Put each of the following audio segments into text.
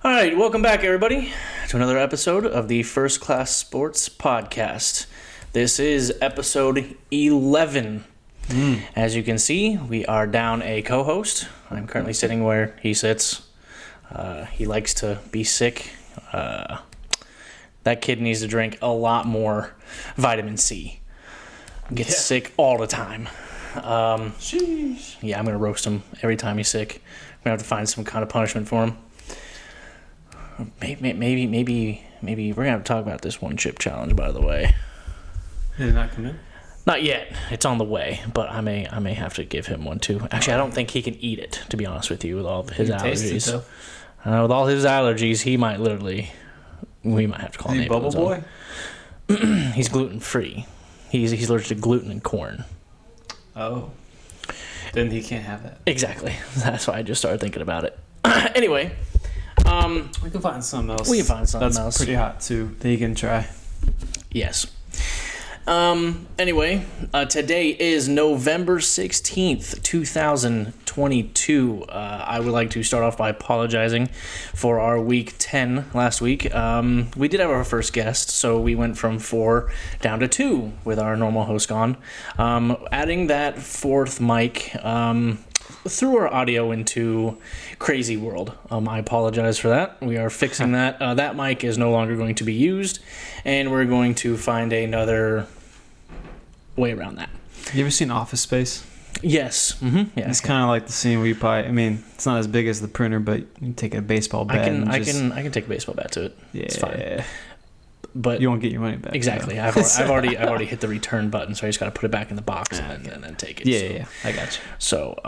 All right, welcome back, everybody, to another episode of the First Class Sports Podcast. This is episode 11. As you can see, we are down a co-host. I'm currently sitting where he sits. He likes to be sick. That kid needs to drink a lot more vitamin C. Gets sick all the time. Sheesh. Yeah, I'm going to roast him every time he's sick. I'm going to have to find some kind of punishment for him. Maybe we're going to have to talk about this one chip challenge, by the way. Did it not come in? Not yet. It's on the way, but I may have to give him one too. Actually, I don't think he can eat it, to be honest with you, with all of his allergies. With all his allergies, he might literally... We might have to call him Bubble Boy? He's gluten-free. He's allergic to gluten and corn. Oh. Then he can't have that. Exactly. That's why I just started thinking about it. Anyway... we can find something else. We can find something else. That's pretty hot, too, that you can try. Yes. Anyway, today is November 16th, 2022. I would like to start off by apologizing for our week 10 last week. We did have our first guest, so we went from 4 down to 2 with our normal host gone. Adding that fourth mic threw our audio into crazy world. I apologize for that. We are fixing that. That mic is no longer going to be used, and we're going to find another way around that. You ever seen Office Space? Yes. Mm-hmm. Yeah. It's kind of like the scene where you probably... I mean, it's not as big as the printer, but you can take a baseball bat. I can take a baseball bat to it. Yeah. It's fine. But you won't get your money back. Exactly. I've already hit the return button, so I just got to put it back in the box and then take it. Yeah. I got you. So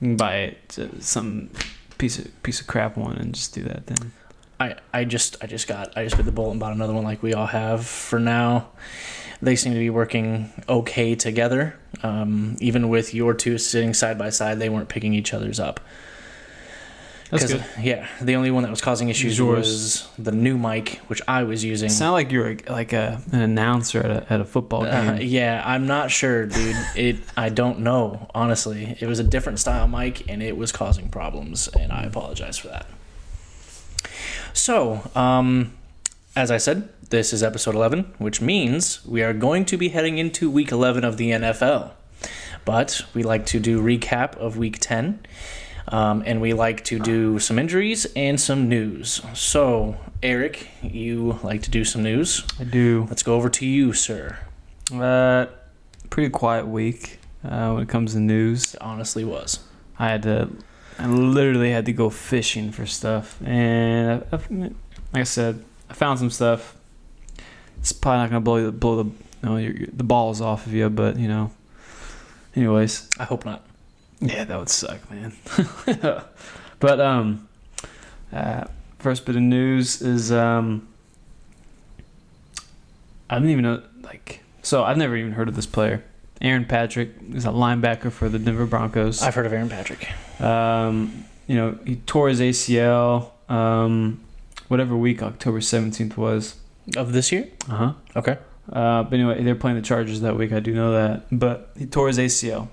you can buy it some piece of crap one and just do that then. I just bit the bullet and bought another one like we all have for now. They seem to be working okay together. Even with your two sitting side by side, they weren't picking each other's up. That's good. Yeah, the only one that was causing issues was the new mic, which I was using. It sounded like you were like an announcer at a football game. Yeah, I'm not sure, dude. I don't know, honestly. It was a different style mic, and it was causing problems, and I apologize for that. So, as I said, this is episode 11, which means we are going to be heading into week 11 of the NFL. But we like to do recap of week 10. And we like to do some injuries and some news. So, Eric, you like to do some news? I do. Let's go over to you, sir. Pretty quiet week when it comes to news. It honestly was. I literally had to go fishing for stuff. And like I said, I found some stuff. It's probably not going to blow the balls off of you, but, anyways. I hope not. Yeah, that would suck, man. But first bit of news is I didn't even know, I've never even heard of this player. Aaron Patrick is a linebacker for the Denver Broncos. I've heard of Aaron Patrick. He tore his ACL whatever week October 17th was. Of this year? Uh-huh. Okay. But anyway, they're playing the Chargers that week. I do know that. But he tore his ACL.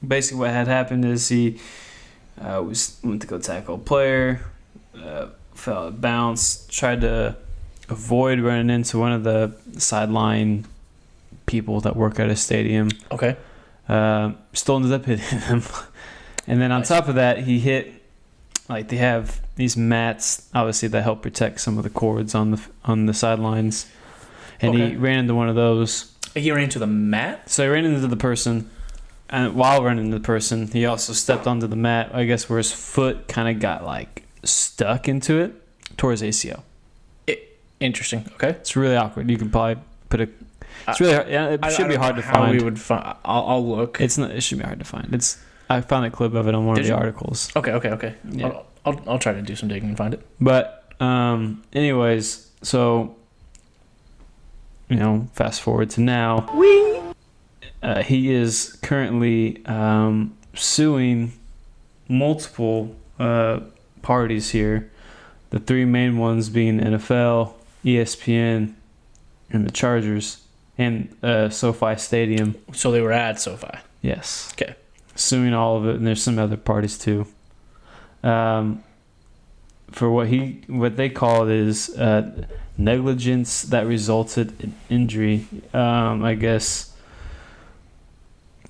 Basically, what had happened is he went to go tackle a player, fell out of bounds, tried to avoid running into one of the sideline people that work at a stadium. Okay. Still ended up hitting him. And then on top of that, he hit, they have these mats, obviously, that help protect some of the cords on the sidelines. And he ran into one of those. He ran into the mat? So he ran into the person. And while running into the person, he also stepped onto the mat, I guess, where his foot kind of got, stuck into it, tore his ACL. Interesting. Okay. It's really awkward. You can probably put a... It's really hard. Yeah, it should be hard to find. We would find. I'll look. It should be hard to find. I found a clip of it on one of the articles. Okay. Yeah. I'll try to do some digging and find it. But, anyways, so, fast forward to now. He is currently suing multiple parties here. The 3 main ones being NFL, ESPN, and the Chargers, and SoFi Stadium. So they were at SoFi? Yes. Okay. Suing all of it, and there's some other parties too. for what they call it is negligence that resulted in injury. I guess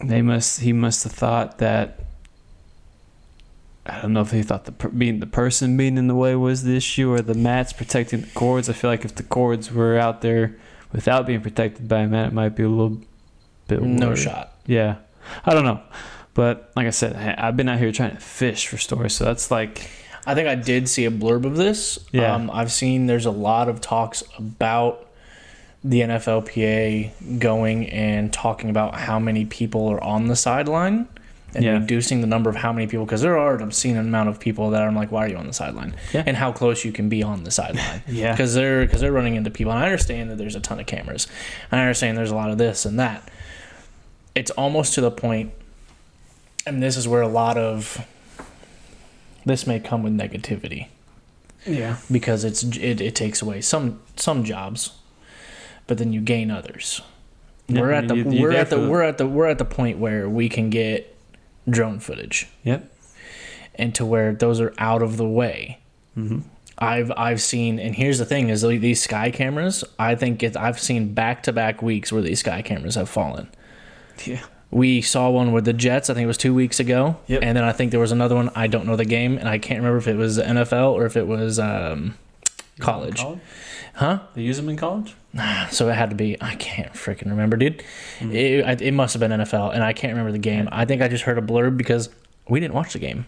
he must have thought that. I don't know if he thought the person being in the way was the issue or the mats protecting the cords. I feel like if the cords were out there without being protected by a mat, it might be a little bit No worse. shot. Yeah, I don't know, but like I said, I've been out here trying to fish for stories, so that's like. I think I did see a blurb of this. Yeah. I've seen there's a lot of talks about the NFLPA going and talking about how many people are on the sideline and reducing the number of how many people, because there are an obscene amount of people that I'm like, why are you on the sideline? Yeah. And how close you can be on the sideline. Yeah. Because they're running into people. And I understand that there's a ton of cameras. And I understand there's a lot of this and that. It's almost to the point, and this is where a lot of this may come with negativity. Yeah. Because it takes away some jobs, but then you gain others. Yeah, We're at the point where we can get drone footage. Yep. And to where those are out of the way. Mm-hmm. I've seen, and here's the thing: is these sky cameras. I think I've seen back-to-back weeks where these sky cameras have fallen. Yeah. We saw one with the Jets. I think it was 2 weeks ago. Yep. And then I think there was another one. I don't know the game, and I can't remember if it was NFL or if it was college. Huh? They use them in college? So it had to be. I can't freaking remember, dude. Mm-hmm. It must have been NFL, and I can't remember the game. I think I just heard a blurb because we didn't watch the game.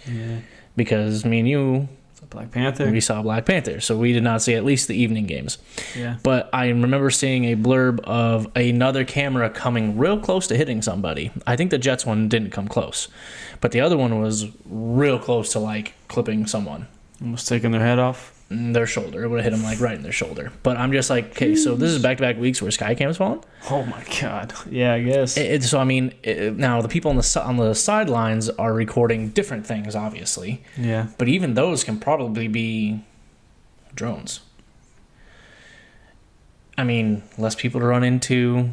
Yeah. Because me and you, Black Panther. We saw Black Panther, so we did not see at least the evening games. Yeah. But I remember seeing a blurb of another camera coming real close to hitting somebody. I think the Jets one didn't come close, but the other one was real close to like clipping someone. Almost taking their head off. Their shoulder. It would have hit them like right in their shoulder. But I'm just like, okay, so this is back-to-back weeks where Skycam's falling? Oh my god. Yeah, I guess. So I mean, now the people on the sidelines are recording different things, obviously. Yeah. But even those can probably be drones. I mean, less people to run into.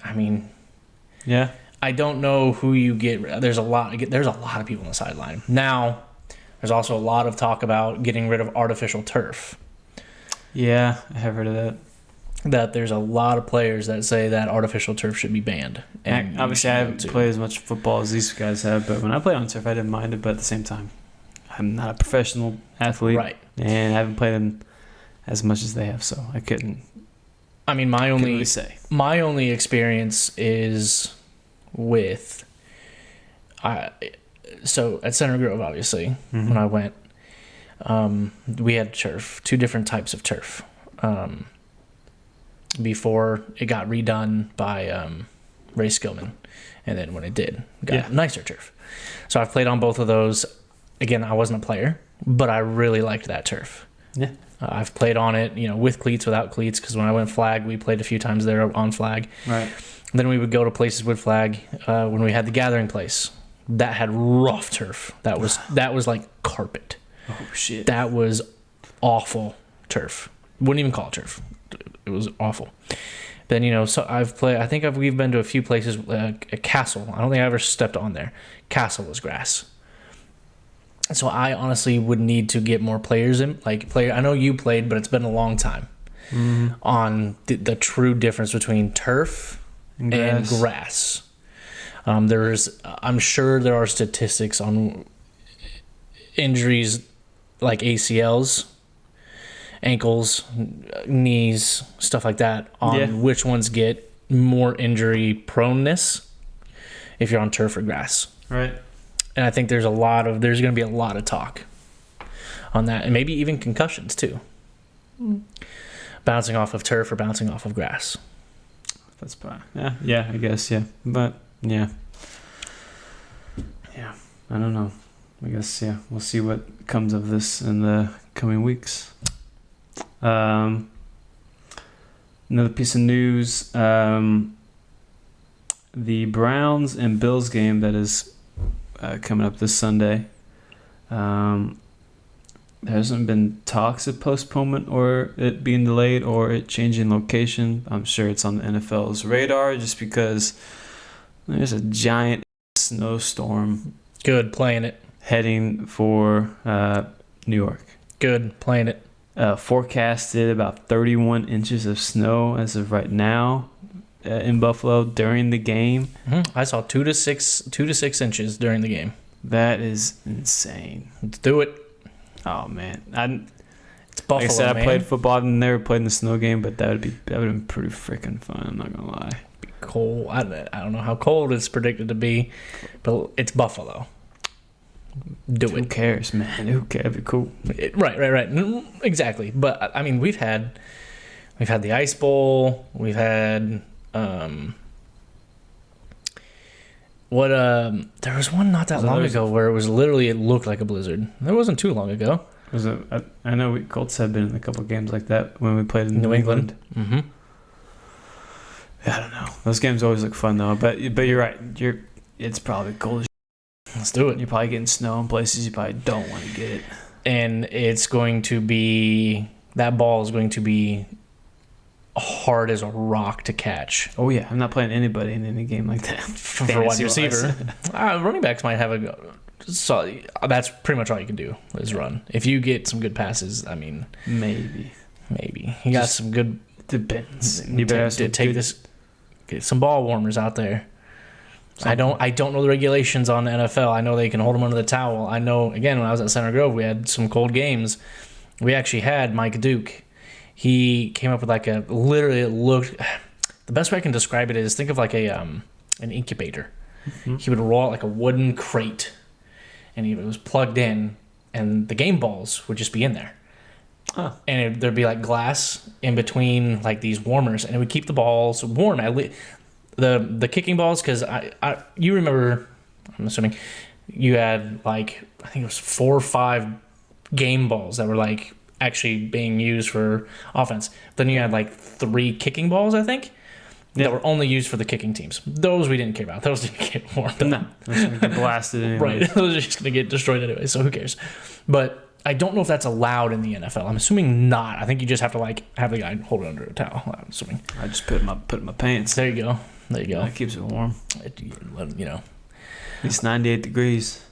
I mean, yeah. I don't know who you get. There's a lot of people on the sideline now. There's also a lot of talk about getting rid of artificial turf. Yeah, I have heard of that. That there's a lot of players that say that artificial turf should be banned. And obviously, I haven't played as much football as these guys have, but when I played on turf, I didn't mind it. But at the same time, I'm not a professional athlete, right? And I haven't played them as much as they have, so I couldn't. I mean, my only experience is with. So at Center Grove, obviously, when I went, we had turf, two different types of turf. Before it got redone by Ray Skillman, and then when it did, got nicer turf. So I've played on both of those. Again, I wasn't a player, but I really liked that turf. Yeah. I've played on it, with cleats, without cleats, because when I went flag, we played a few times there on flag. Right. Then we would go to places with flag when we had the gathering place. That had rough turf. That was like carpet. Oh shit. That was awful turf. Wouldn't even call it turf. It was awful. Then so we've been to a few places. Castle. I don't think I ever stepped on there. Castle was grass. So I honestly would need to get more players in. I know you played, but it's been a long time. Mm-hmm. On the true difference between turf and grass. I'm sure there are statistics on injuries like ACLs, ankles, knees, stuff like that, on which ones get more injury proneness if you're on turf or grass. Right. And I think there's going to be a lot of talk on that, and maybe even concussions too. Bouncing off of turf or bouncing off of grass. That's fine. Yeah, I guess, yeah. But yeah, I don't know. I guess, we'll see what comes of this in the coming weeks. Another piece of news, the Browns and Bills game that is coming up this Sunday. There hasn't been talks of postponement or it being delayed or it changing location. I'm sure it's on the NFL's radar just because there's a giant snowstorm. Good, playing it. Heading for New York. Good, playing it. Forecasted about 31 inches of snow as of right now in Buffalo during the game. Mm-hmm. I saw 2 to 6 inches during the game. That is insane. Let's do it. Oh man, It's Buffalo. like I said, man. I played football. I've never played in the snow game, but that would have been pretty freaking fun. I'm not gonna lie. Cold. I don't know how cold it's predicted to be, but it's Buffalo. Who cares, man? Who cares? It'd be cool. Right. Exactly. But I mean, we've had the Ice Bowl. We've had there was one not that long ago where it looked like a blizzard. That wasn't too long ago. Was it? I know Colts have been in a couple of games like that when we played in New England. Mm-hmm. I don't know. Those games always look fun though. But you're right. It's probably cold as Let's do it. You're probably getting snow in places you probably don't want to get it. And it's going to be, that ball is going to be hard as a rock to catch. Oh yeah, I'm not playing anybody in any game like that. For wide receiver. Running backs might have a go. So that's pretty much all you can do is run. If you get some good passes, I mean, maybe you got some good. Depends. You better get some ball warmers out there. Something. I don't know the regulations on the NFL. I know they can hold them under the towel. I know, again, when I was at Center Grove, we had some cold games. We actually had Mike Duke. He came up with literally it looked, the best way I can describe it is think of like an incubator. Mm-hmm. He would roll out like a wooden crate, and it was plugged in, and the game balls would just be in there. Huh. And there'd be like glass in between like these warmers, and it would keep the balls warm. The kicking balls, because you remember, I'm assuming you had like, I think it was 4 or 5 game balls that were like actually being used for offense. Then you had like 3 kicking balls, I think, that were only used for the kicking teams. Those we didn't care about. Those didn't get warmed up. No, those are going to get blasted anyway. Right, those are just going to get destroyed anyway, so who cares? But I don't know if that's allowed in the NFL. I'm assuming not. I think you just have to like have the guy hold it under a towel. I'm assuming. I just put it in my pants. There you go. That keeps it warm. You know. It's 98 degrees.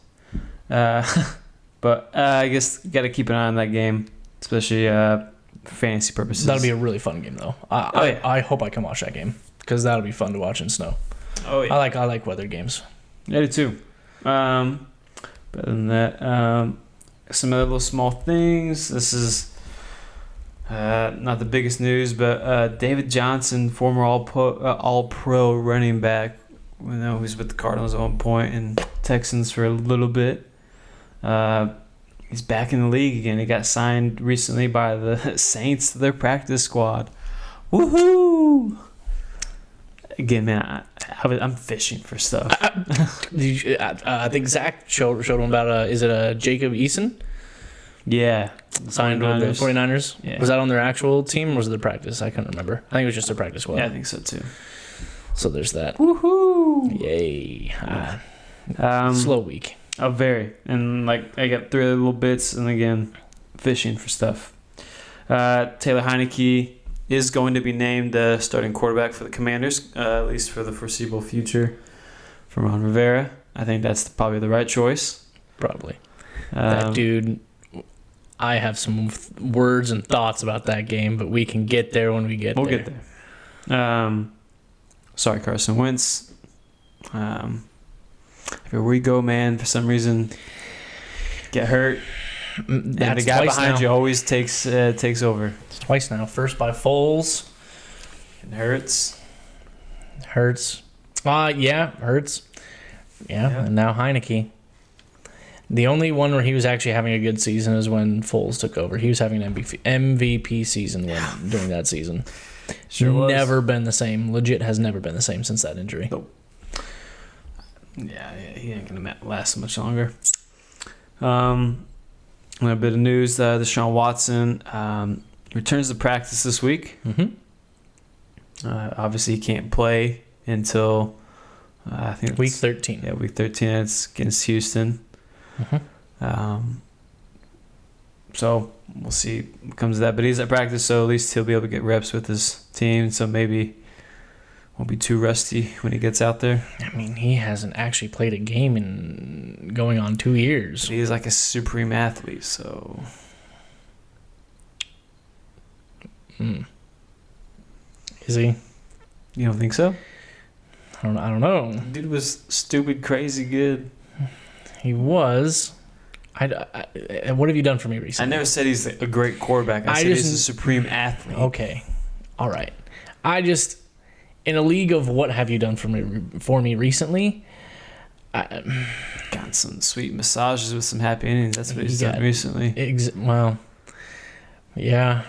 But I guess you got to keep an eye on that game, especially for fantasy purposes. That'll be a really fun game, though. I hope I can watch that game because that'll be fun to watch in snow. Oh yeah. I like weather games. I do too. But other than that, some other little small things. This is not the biggest news, but David Johnson, former All-Pro running back, we know he was with the Cardinals at one point and Texans for a little bit. He's back in the league again. He got signed recently by the Saints to their practice squad. Woohoo! Again, man, I'm fishing for stuff. I think Zach showed him about is it Jacob Eason? Yeah. Signed with the 49ers? Yeah. Was that on their actual team or was it their practice? I couldn't remember. I think it was just their practice squad. Yeah, I think so too. So there's that. Woohoo! Yay. Slow week. Oh, very. And like I got 3 little bits and again, fishing for stuff. Taylor Heineke is going to be named the starting quarterback for the Commanders, at least for the foreseeable future from Ron Rivera. I think that's probably the right choice. Probably. That dude, I have some words and thoughts about that game, but we can get there when we get there. We'll get there. Sorry, Carson Wentz. Everywhere we go, man, for some reason, get hurt. And the guy behind you always takes over. It's twice now. First by Foles. It hurts. Hurts. Hurts. Yeah, and now Heineke. The only one where he was actually having a good season is when Foles took over. He was having an MVP season during that season. Sure was. Never been the same. Legit has never been the same since that injury. Nope. Yeah, he ain't going to last much longer. A bit of news, Deshaun Watson returns to practice this week. Mm-hmm. Obviously, he can't play until I think week 13. Yeah, week 13. It's against Houston. Mm-hmm. So we'll see what comes of that. But he's at practice, so at least he'll be able to get reps with his team. So maybe won't be too rusty when he gets out there. I mean, he hasn't actually played a game in going on 2 years. He's like a supreme athlete, so. Is he? You don't think so? I don't know. Dude was stupid, crazy good. He was. What have you done for me I recently? never said he's a great quarterback. I said he's a supreme athlete. Okay. All right. In a league of what have you done for me recently? Got some sweet massages with some happy endings. That's what he's done recently. Well, yeah.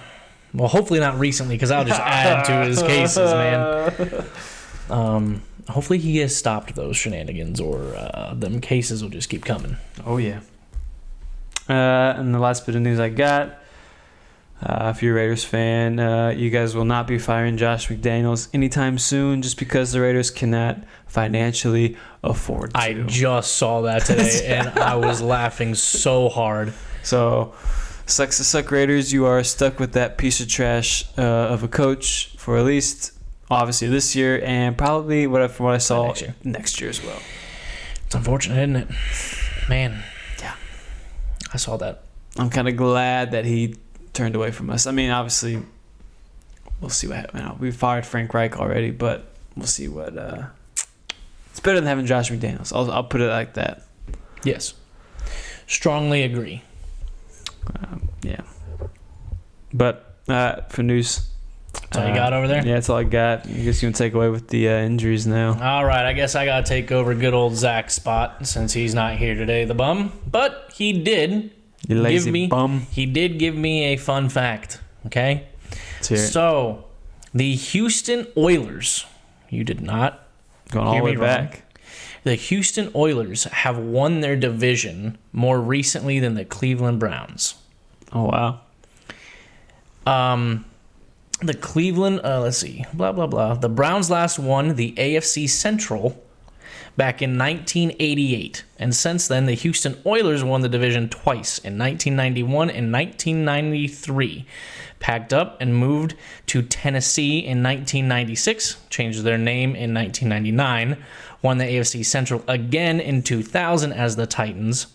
Well, hopefully not recently, because I'll just add to his cases, man. Hopefully he has stopped those shenanigans, or them cases will just keep coming. Oh, yeah. And the last bit of news I got, if you're a Raiders fan, you guys will not be firing Josh McDaniels anytime soon just because the Raiders cannot financially afford to. I just saw that today, and I was laughing so hard. So, sucks to suck, Raiders. You are stuck with that piece of trash of a coach for at least, obviously, this year, and probably, from what I saw, next year as well. It's unfortunate, isn't it? Man. Yeah. I saw that. I'm kind of glad that he turned away from us. I mean, obviously, we'll see what happens. We fired Frank Reich already, but we'll see what. It's better than having Josh McDaniels. I'll put it like that. Yes. Strongly agree. Yeah. But for news. That's all you got over there? Yeah, that's all I got. I guess you can take away with the injuries now. All right, I guess I got to take over good old Zach's spot since he's not here today, the bum. But he did you lazy bum. He did give me a fun fact, okay? Let's hear it. So, the Houston Oilers, you did not going all the way back. The Houston Oilers have won their division more recently than the Cleveland Browns. Oh, wow. The Cleveland, let's see, blah, blah, blah. The Browns last won the AFC Central back in 1988. And since then, the Houston Oilers won the division twice, in 1991 and 1993. Packed up and moved to Tennessee in 1996, changed their name in 1999, won the AFC Central again in 2000 as the Titans,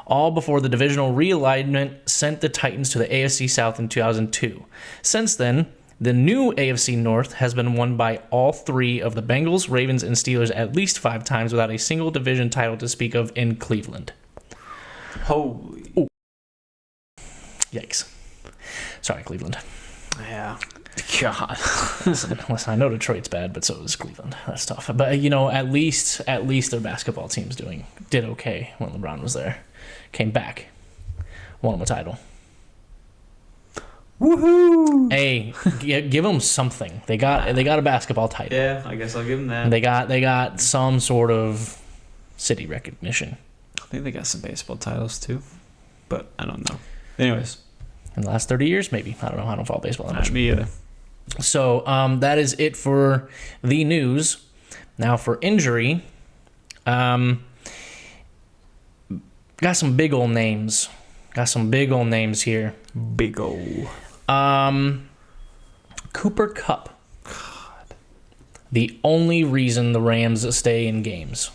all before the divisional realignment sent the Titans to the AFC South in 2002. Since then, the new AFC North has been won by all three of the Bengals, Ravens, and Steelers at least 5 times without a single division title to speak of in Cleveland. Holy. Ooh. Yikes. Sorry, Cleveland. Yeah. God. listen, I know Detroit's bad, but so is Cleveland. That's tough. But, at least their basketball team's did okay when LeBron was there. Came back. Won them a title. Woohoo! Hey, give them something. They got a basketball title. Yeah, I guess I'll give them that. They got some sort of city recognition. I think they got some baseball titles too, but I don't know. Anyways, in the last 30 years, maybe. I don't know. I don't follow baseball that much. Me either. So that is it for the news. Now for injury, got some big old names. Got some big old names here. Big old. Cooper Kupp. God. The only reason the Rams stay in games.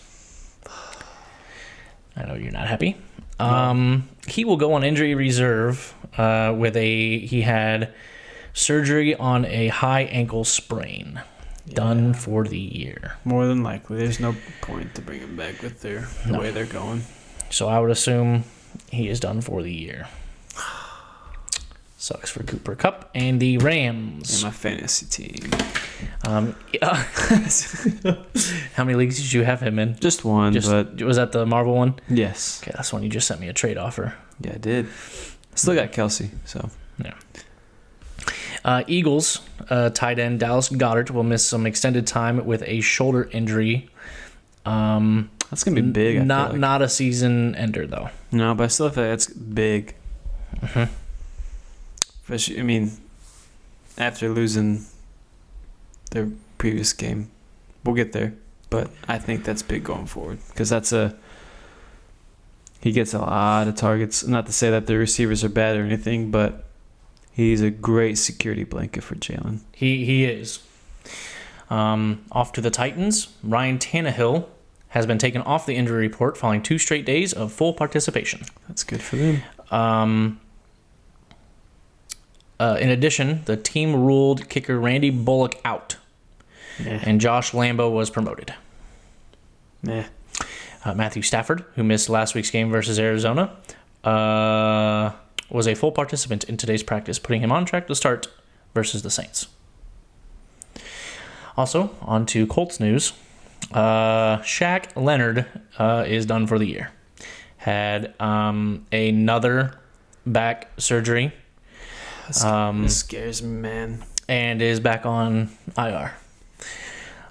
I know you're not happy. No. He will go on injury reserve he had surgery on a high ankle sprain. Yeah. Done for the year. More than likely. There's no point to bring him back with the way they're going. So I would assume he is done for the year. Sucks for Cooper Kupp and the Rams. And my fantasy team. Yeah. How many leagues did you have him in? Just one. But was that the Marvel one? Yes. Okay, that's the one you just sent me a trade offer. Yeah, I did. Still got Kelsey, so. Yeah. Eagles tight end Dallas Goedert will miss some extended time with a shoulder injury. That's gonna be big. Not a season ender though. No, but I still feel like that's big. Mm-hmm. I mean, after losing their previous game, we'll get there. But I think that's big going forward because he gets a lot of targets. Not to say that the receivers are bad or anything, but he's a great security blanket for Jalen. He is. Off to the Titans. Ryan Tannehill has been taken off the injury report following 2 straight days of full participation. That's good for them. In addition, the team ruled kicker Randy Bullock out, and Josh Lambo was promoted. Matthew Stafford, who missed last week's game versus Arizona, was a full participant in today's practice, putting him on track to start versus the Saints. Also, on to Colts news. Shaq Leonard is done for the year. Had another back surgery. This scares me, man. And is back on IR.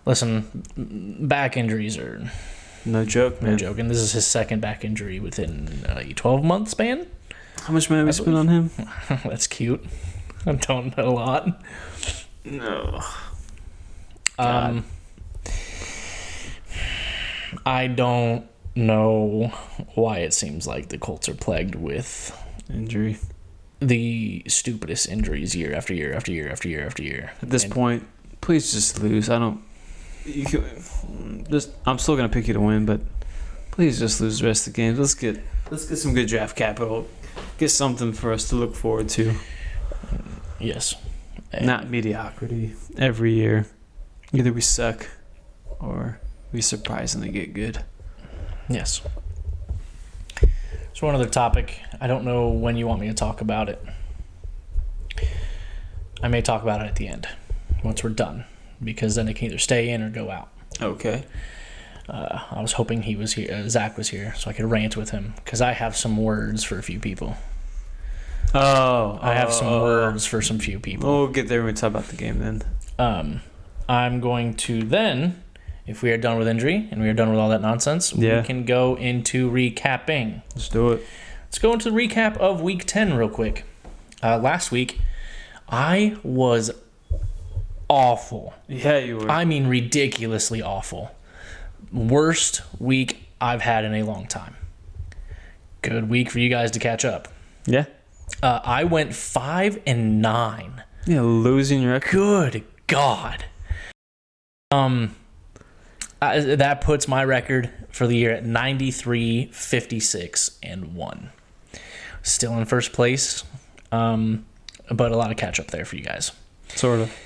Listen, back injuries are no joke, man. no joke. And this is his second back injury within a 12-month span. How much money we spent on him? That's cute. I don't know a lot. No. I don't know why it seems like the Colts are plagued with injury. The stupidest injuries year after year after year after year after year. At this point, please just lose. I'm still gonna pick you to win, but please just lose the rest of the games. Let's get some good draft capital. Get something for us to look forward to. Yes. Not mediocrity every year. Either we suck or we surprisingly get good. Yes. So one other topic. I don't know when you want me to talk about it. I may talk about it at the end, once we're done, because then it can either stay in or go out. Okay. I was hoping he was here. Zach was here, so I could rant with him, because I have some words for a few people. I have some words for some few people. We'll get there when we talk about the game then. I'm going to then, if we are done with injury and we are done with all that nonsense, we can go into recapping. Let's do it. Let's go into the recap of Week 10 real quick. Last week, I was awful. Yeah, you were. I mean, ridiculously awful. Worst week I've had in a long time. Good week for you guys to catch up. Yeah. I went 5-9. Yeah, losing your record. Good God. That puts my record for the year at 93, 56, and 1. Still in first place, but a lot of catch up there for you guys. Sort of.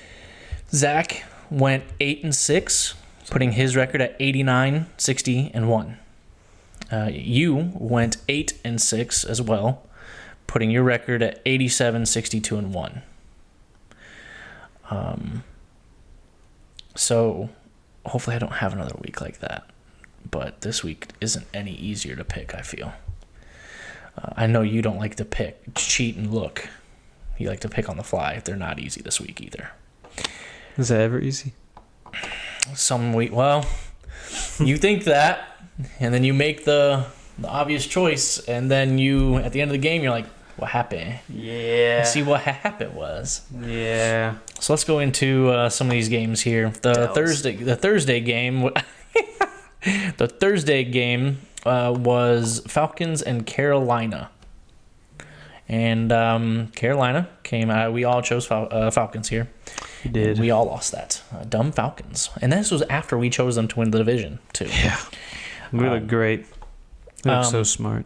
Zach went 8-6, putting his record at 89, 60, and 1. You went 8-6 as well, putting your record at 87, 62, and 1. So hopefully I don't have another week like that. But this week isn't any easier to pick, I feel. I know you don't like to pick, cheat and look. You like to pick on the fly. They're not easy this week either. Is that ever easy? Some week, well, you think that, and then you make the obvious choice, and then you, at the end of the game, you're like, what happened? Yeah. See what happened was. Yeah. So let's go into some of these games here. The Thursday game was Falcons and Carolina. And Carolina came. We all chose Falcons here. We did. We all lost that. Dumb Falcons. And this was after we chose them to win the division too. Yeah. We look great. We look so smart.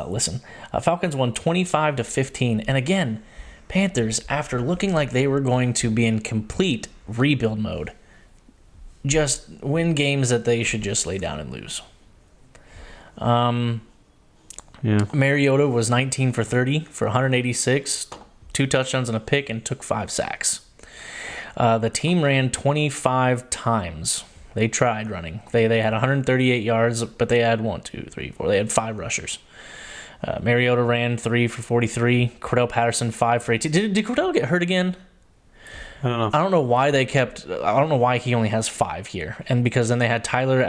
Listen, Falcons won 25-15, and again, Panthers, after looking like they were going to be in complete rebuild mode, just win games that they should just lay down and lose. Mariota was 19 for 30 for 186, 2 touchdowns and a pick, and took 5 sacks. The team ran 25 times. They tried running. They had 138 yards, but they had 4. They had 5 rushers. Mariota ran 3 for 43. Cordell Patterson 5 for 18. Did Cordell get hurt again? I don't know. I don't know why they kept. I don't know why he only has 5 here. And because then they had Tyler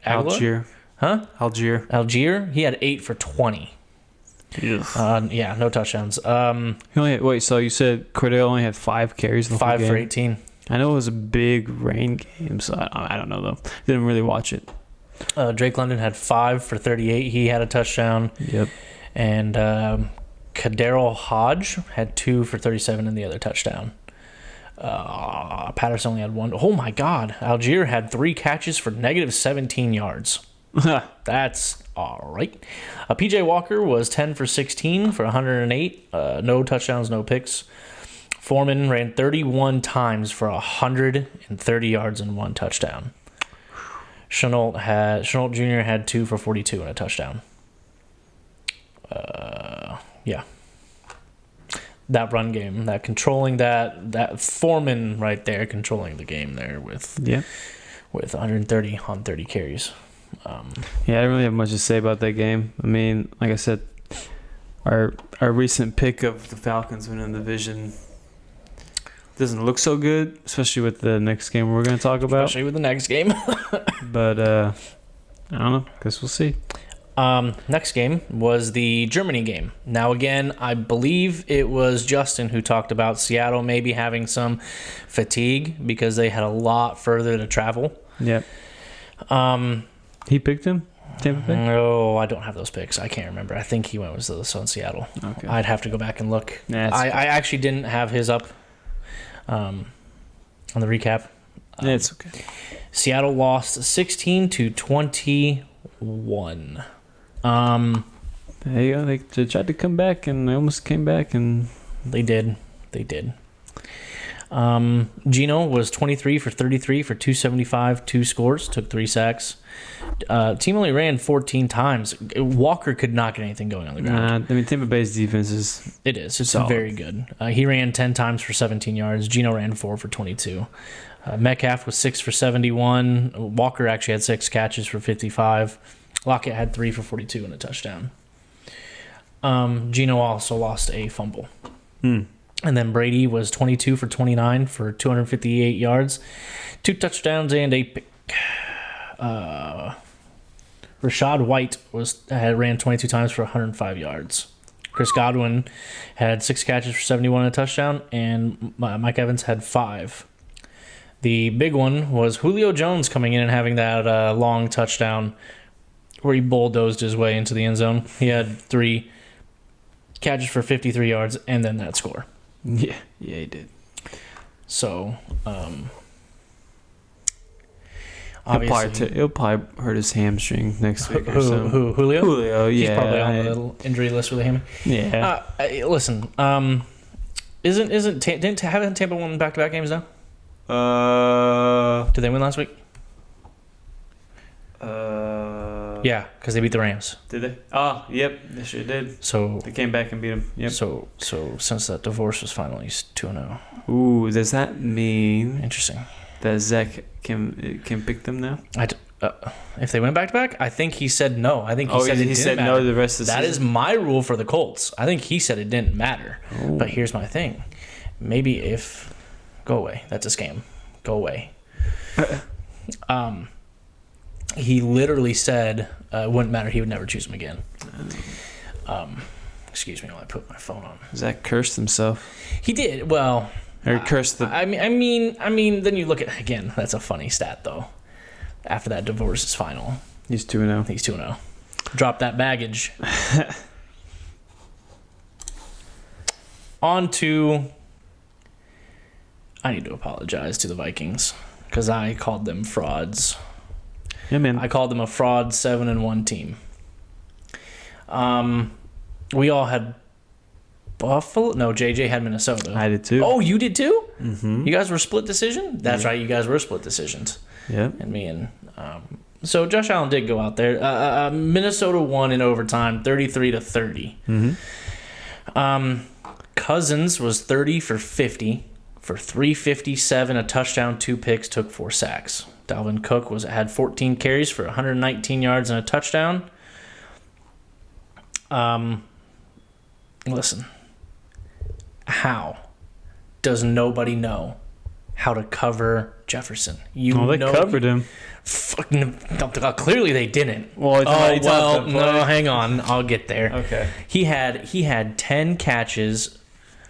Algier. Huh? Algier. He had 8 for 20. Yeah, no touchdowns. So you said Cordell only had 5 carries in the whole game? 5 for 18. I know it was a big rain game, so I don't know, though. Didn't really watch it. Drake London had 5 for 38. He had a touchdown. Yep. And Kadarrell Hodge had 2 for 37 in the other touchdown. Patterson only had one. Oh my God. Algier had 3 catches for negative 17 yards. That's all right. PJ Walker was 10 for 16 for 108. No touchdowns, no picks. Foreman ran 31 times for 130 yards and 1 touchdown. Chenault Jr. had 2 for 42 and a touchdown. Yeah. That run game, that controlling that Foreman right there, controlling the game there with 130 on 30 carries. I don't really have much to say about that game. I mean, like I said, our recent pick of the Falcons winning the division doesn't look so good, especially with the next game we're going to talk about. Especially with the next game. But I don't know. Guess we'll see. Next game was the Germany game. Now, again, I believe it was Justin who talked about Seattle maybe having some fatigue because they had a lot further to travel. Yep. He picked him? Tampa Bay? No, I don't have those picks. I can't remember. I think he went with the on Seattle. Okay. I'd have to go back and look. Nah, I actually didn't have his up on the recap. It's okay. Seattle lost 16-21. There you go. They tried to come back, and they almost came back, and they did. Gino was 23 for 33 for 275, 2 scores, took 3 sacks. Team only ran 14 times. Walker could not get anything going on the ground. I mean, Tampa Bay's defense is... It's solid. very good. He ran 10 times for 17 yards. Gino ran 4 for 22. Metcalf was 6 for 71. Walker actually had 6 catches for 55. Lockett had 3 for 42 and a touchdown. Gino also lost a fumble. And then Brady was 22 for 29 for 258 yards, 2 touchdowns and a pick. Rashad White ran 22 times for 105 yards. Chris Godwin had 6 catches for 71 and a touchdown, and Mike Evans had 5. The big one was Julio Jones coming in and having that long touchdown where he bulldozed his way into the end zone. He had 3 catches for 53 yards and then that score. Yeah, he did. So, obviously, he'll probably hurt his hamstring next week or so. Who, Julio? Julio, yeah. He's probably on the little injury list with a hammy. Yeah. Listen, haven't Tampa won back-to-back games now? Did they win last week? Yeah, because they beat the Rams. Did they? Oh, yep, they sure did. So they came back and beat them. Yep. So since that divorce was finally 2-0. Ooh, does that mean Interesting that Zach can pick them now? If they went back to back, I think he said no. I think he said it didn't matter. No the rest of the season. That is my rule for the Colts. I think he said it didn't matter. Ooh. But here's my thing. Maybe if go away. That's a scam. Go away. He literally said it wouldn't matter. He would never choose him again. Excuse me while I put my phone on. Zach cursed himself. He did. Well, or cursed the. I mean. Then you look at again. That's a funny stat though. After that divorce is final, He's 2-0. he's 2-0. Drop that baggage. On to. I need to apologize to the Vikings because I called them frauds. Yeah, man. I called them a fraud 7-1 team. We all had Buffalo. No, JJ had Minnesota. I did too. Oh, you did too? Mm-hmm. You guys were split decision? That's right. You guys were split decisions. Yeah. And me and so Josh Allen did go out there. Minnesota won in overtime, 33-30. Mm-hmm. Cousins was 30 for 50 for 357, a touchdown, 2 picks, took 4 sacks. Dalvin Cook had 14 carries for 119 yards and a touchdown. Listen, how does nobody know how to cover Jefferson? They covered him. Clearly they didn't. Well, no, hang on. I'll get there. Okay. He had 10 catches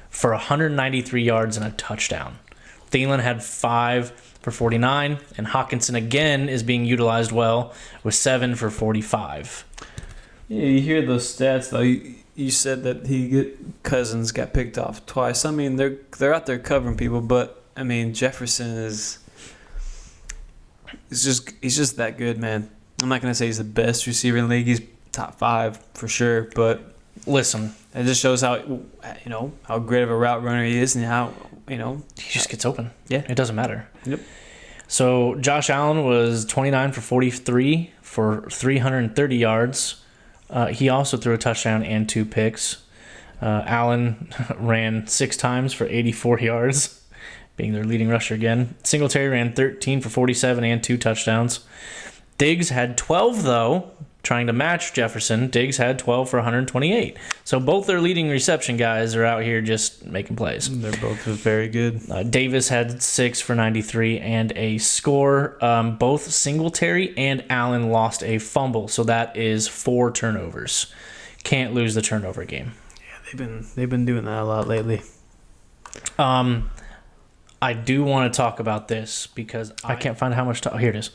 for 193 yards and a touchdown. Thielen had 5 for 49, and Hawkinson again is being utilized well with 7 for 45. Yeah, you hear those stats though. You said that Cousins got picked off twice. I mean, they're out there covering people, but I mean, Jefferson is he's just that good, man. I'm not gonna say he's the best receiver in the league. He's top 5 for sure, but Listen, it just shows how how great of a route runner he is and how he just gets open. Yeah. It doesn't matter. Yep. So Josh Allen was 29 for 43 for 330 yards. He also threw a touchdown and 2 picks. Allen ran 6 times for 84 yards, being their leading rusher again. Singletary ran 13 for 47 and 2 touchdowns. Diggs had 12, though, trying to match Jefferson. Diggs had 12 for 128. So both their leading reception guys are out here just making plays. They're both very good. Davis had 6 for 93 and a score. Both Singletary and Allen lost a fumble, so that is 4 turnovers. Can't lose the turnover game. Yeah, they've been doing that a lot lately. I do want to talk about this because I can't find how much. Here it is.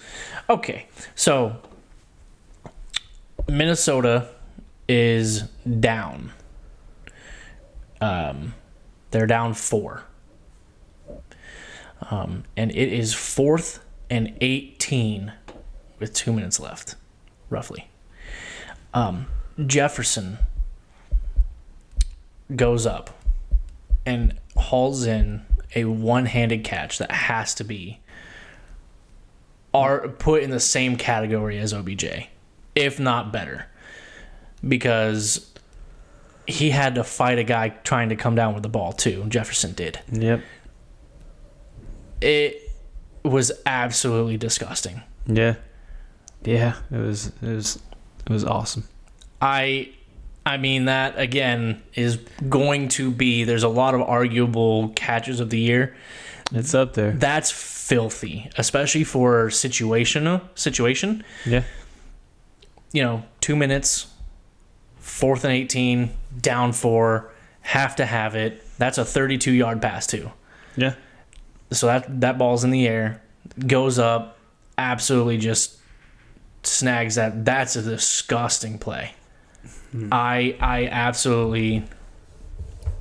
Okay, so Minnesota is down. They're down 4. And it is 4th and 18 with 2 minutes left, roughly. Jefferson goes up and hauls in a one-handed catch that has to be put in the same category as OBJ, if not better, because he had to fight a guy trying to come down with the ball too. Jefferson did. Yep. It was absolutely disgusting. Yeah. Yeah. It was awesome. I mean, that, again, is going to be... There's a lot of arguable catches of the year. It's up there. That's filthy, especially for situation. Yeah. 2 minutes, 4th and 18, down 4, have to have it. That's a 32-yard pass, too. Yeah. So that ball's in the air, goes up, absolutely just snags that. That's a disgusting play. I absolutely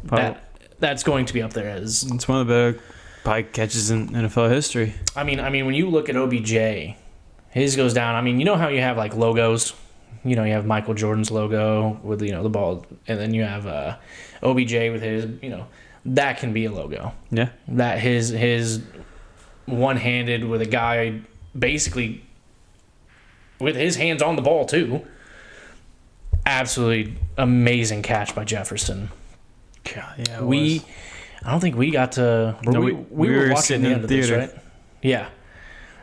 that's going to be up there as it's one of the better pike catches in NFL history. I mean when you look at OBJ, his goes down. I mean, you know how you have like logos, you have Michael Jordan's logo with the ball, and then you have OBJ with his, that can be a logo. Yeah. That his one-handed with a guy basically with his hands on the ball too. Absolutely amazing catch by Jefferson. God, yeah, I don't think we got to. We were watching the end of this, right? Yeah,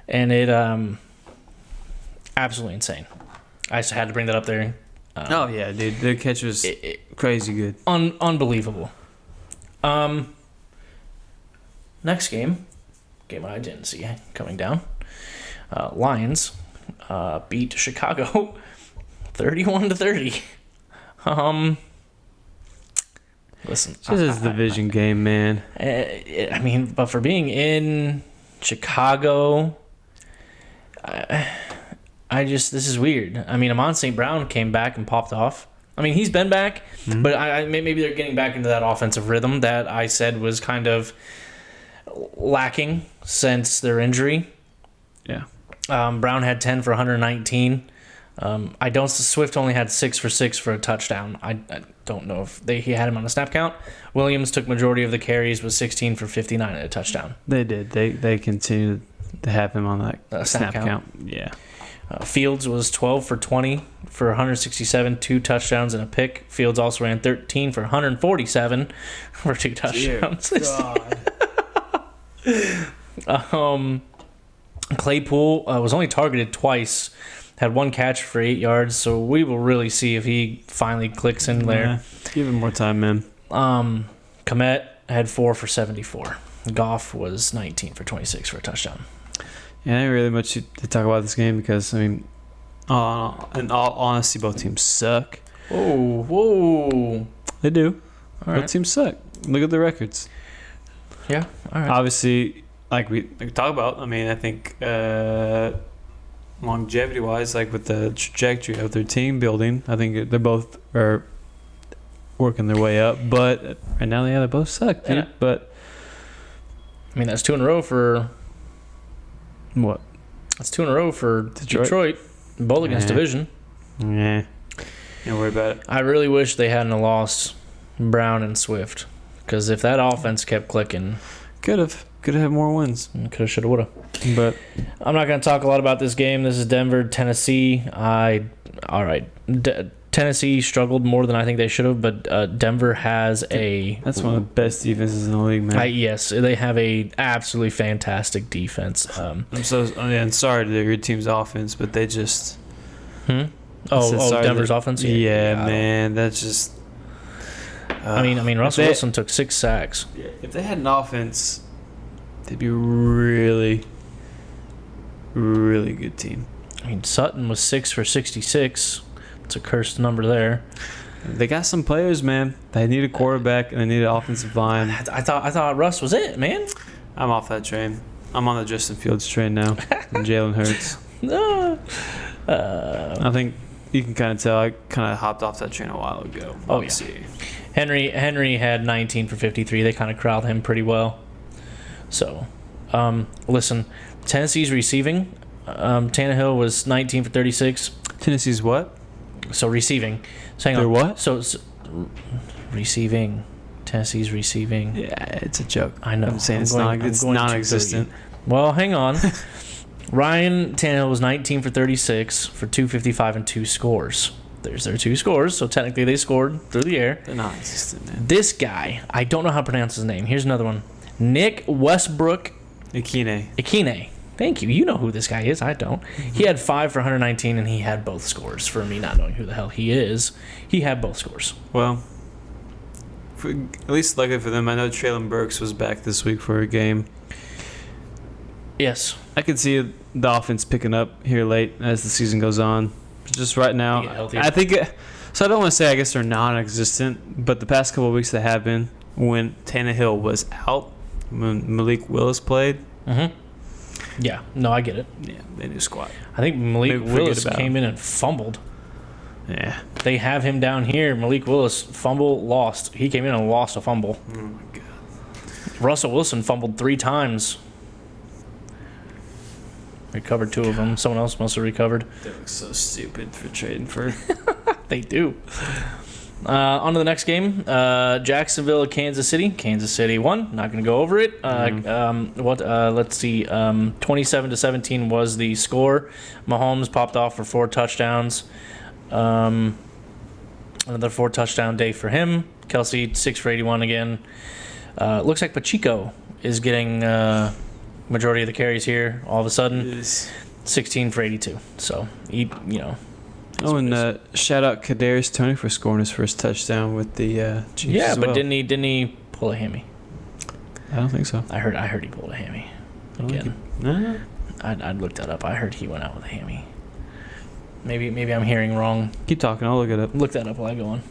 and it absolutely insane. I just had to bring that up there. Oh yeah, dude, the catch was crazy good, unbelievable. Next game I didn't see coming down. Lions beat Chicago 31-30. Listen, this is a division game, man. I mean, but for being in Chicago, this is weird. I mean, Amon St. Brown came back and popped off. I mean, he's been back, but maybe they're getting back into that offensive rhythm that I said was kind of lacking since their injury. Yeah. Brown had 10 for 119. Swift only had 6 for 6 for a touchdown. I don't know if he had him on a snap count. Williams took majority of the carries with 16 for 59 and a touchdown. They did. They continued to have him on that snap count. Yeah. Fields was 12 for 20 for 167, 2 touchdowns and a pick. Fields also ran 13 for 147 for 2 touchdowns. God. Claypool was only targeted twice. Had 1 catch for 8 yards, so we will really see if he finally clicks in there. Yeah, give him more time, man. Komet had 4 for 74. Goff was 19 for 26 for a touchdown. Yeah, ain't really much to talk about this game because, I mean, in all honesty, both teams suck. Whoa. They do. All Both right. teams suck. Look at the records. Yeah, all right. Obviously, like we talk about, I mean, I think longevity-wise, like with the trajectory of their team building, I think they're both are working their way up. But right now, they both suck, dude. But I mean, that's 2 in a row for... What? That's 2 in a row for Detroit. Both against division. Yeah. Don't worry about it. I really wish they hadn't lost Brown and Swift. Because if that offense kept clicking... Could have had more wins. Could have, should have, would have. But I'm not going to talk a lot about this game. This is Denver, Tennessee. Tennessee struggled more than I think they should have, but Denver has a... That's one of the best defenses in the league, man. Yes, they have a absolutely fantastic defense. I'm sorry to your team's offense, but they just... Denver's offense? Yeah, man, that's just... I mean, Russell Wilson took 6 sacks. If they had an offense, they'd be a really, really good team. I mean, Sutton was 6 for 66. It's a cursed number there. They got some players, man. They need a quarterback and they need an offensive line. I thought Russ was it, man. I'm off that train. I'm on the Justin Fields train now. And Jalen Hurts. No. I think you can kind of tell I kind of hopped off that train a while ago. Yeah. Henry had 19 for 53. They kind of corralled him pretty well. So, listen, Tennessee's receiving. Tannehill was 19 for 36. Tennessee's what? So receiving. So hang They're on. what? So receiving. Tennessee's receiving. Yeah, it's a joke. I know. I'm saying it's non-existent. Well, hang on. Ryan Tannehill was 19 for 36 for 255 and 2 scores. There's their 2 scores, so technically they scored through the air. They're non-existent, man. This guy, I don't know how to pronounce his name. Here's another one. Nick Westbrook Ikine. Thank you. You know who this guy is. I don't. He had 5 for 119, and he had both scores. For me not knowing who the hell he is, he had both scores. Well, at least luckily for them, I know Traylon Burks was back this week for a game. Yes. I can see the offense picking up here late as the season goes on. Just right now, I think... So I don't want to say I guess they're non-existent, but the past couple of weeks they have been. When Tannehill was out, when Malik Willis played... Mm-hmm. Yeah. No, I get it. Yeah, they knew squat. I think Malik Willis came in and fumbled. Yeah. They have him down here. Malik Willis, fumble, lost. He came in and lost a fumble. Oh, my God. Russell Wilson fumbled 3 times. Recovered 2 of them. Someone else must have recovered. They look so stupid for trading for... They do. On to the next game. Jacksonville, Kansas City. Kansas City won. Not going to go over it. Let's see. 27-17 was the score. Mahomes popped off for 4 touchdowns. Another 4 touchdown day for him. Kelsey 6 for 81 again. Looks like Pacheco is getting majority of the carries here. All of a sudden, 16 for 82. So Oh, and shout out Kadarius Toney for scoring his first touchdown with the Chiefs. Yeah, as but well. didn't he pull a hammy? I don't think so. I heard he pulled a hammy. Again, No. I'd look that up. I heard he went out with a hammy. Maybe I'm hearing wrong. Keep talking. I'll look it up. Look that up while I go on.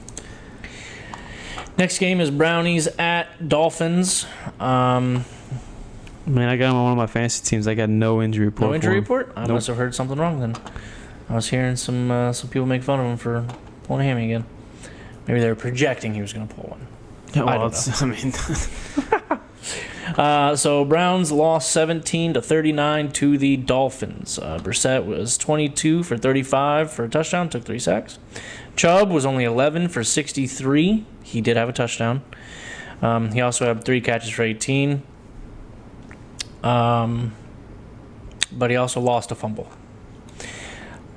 Next game is Brownies at Dolphins. Man, I got him on one of my fantasy teams. I got no injury report. No injury report? I Nope. must have heard something wrong then. I was hearing some people make fun of him for pulling a hammy again. Maybe they were projecting he was going to pull one. Yeah, I don't know. So Browns lost 17-39 to the Dolphins. Brissett was 22 for 35 for a touchdown, took 3 sacks. Chubb was only 11 for 63. He did have a touchdown. He also had 3 catches for 18. But he also lost a fumble.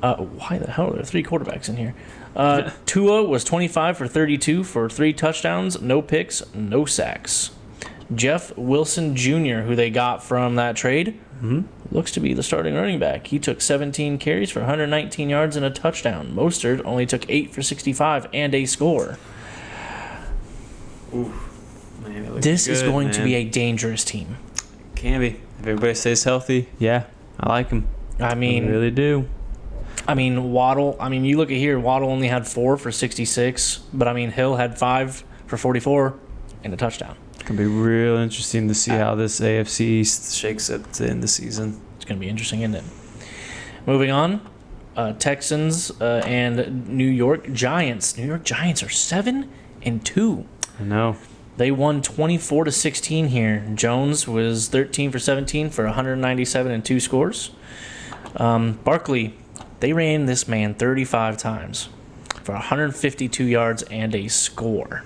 Why the hell are there 3 quarterbacks in here? Tua was 25 for 32 for 3 touchdowns, no picks, no sacks. Jeff Wilson Jr., who they got from that trade, looks to be the starting running back. He took 17 carries for 119 yards and a touchdown. Mostert only took 8 for 65 and a score. Ooh, man, This is going to be a dangerous team. Can be. If everybody stays healthy, yeah, I like him. I mean, I really do. Waddle. You look at here. Waddle only had 4 for 66, but Hill had 5 for 44 and a touchdown. It's gonna be real interesting to see how this AFC East shakes up to end the season. It's gonna be interesting, isn't it? Moving on, Texans and New York Giants. New York Giants are 7-2. I know. They won 24-16 here. Jones was 13 for 17 for 197 and 2 scores. Barkley, they ran this man 35 times for 152 yards and a score.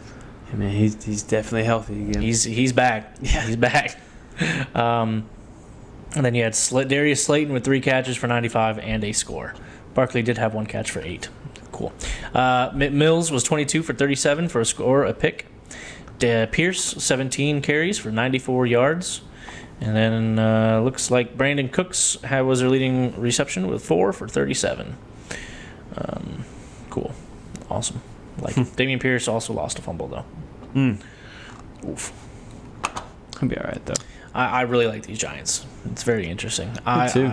I mean, he's definitely healthy again. He's back. Yeah, he's back. And then you had Darius Slayton with 3 catches for 95 and a score. Barkley did have 1 catch for 8. Cool. Mills was 22 for 37 for a score, a pick. Pierce, 17 carries for 94 yards. And then looks like Brandon Cooks was their leading reception with 4 for 37. Cool. Awesome. Like Damian Pierce also lost a fumble, though. Oof. He'll be all right, though. I really like these Giants. It's very interesting. Me too.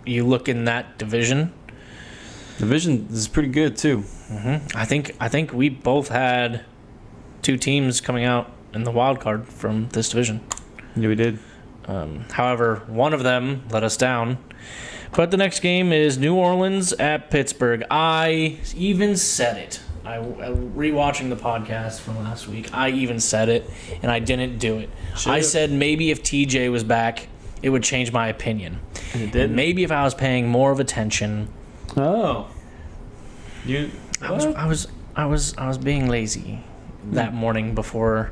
You look in that division. Division is pretty good, too. I think we both had 2 teams coming out in the wild card from this division. Yeah, we did. However, one of them let us down. But the next game is New Orleans at Pittsburgh. I even said it. I rewatching the podcast from last week. I even said it, and I didn't do it. I said maybe if TJ was back, it would change my opinion. And it did. Maybe if I was paying more of attention. Oh. I was being lazy that morning before.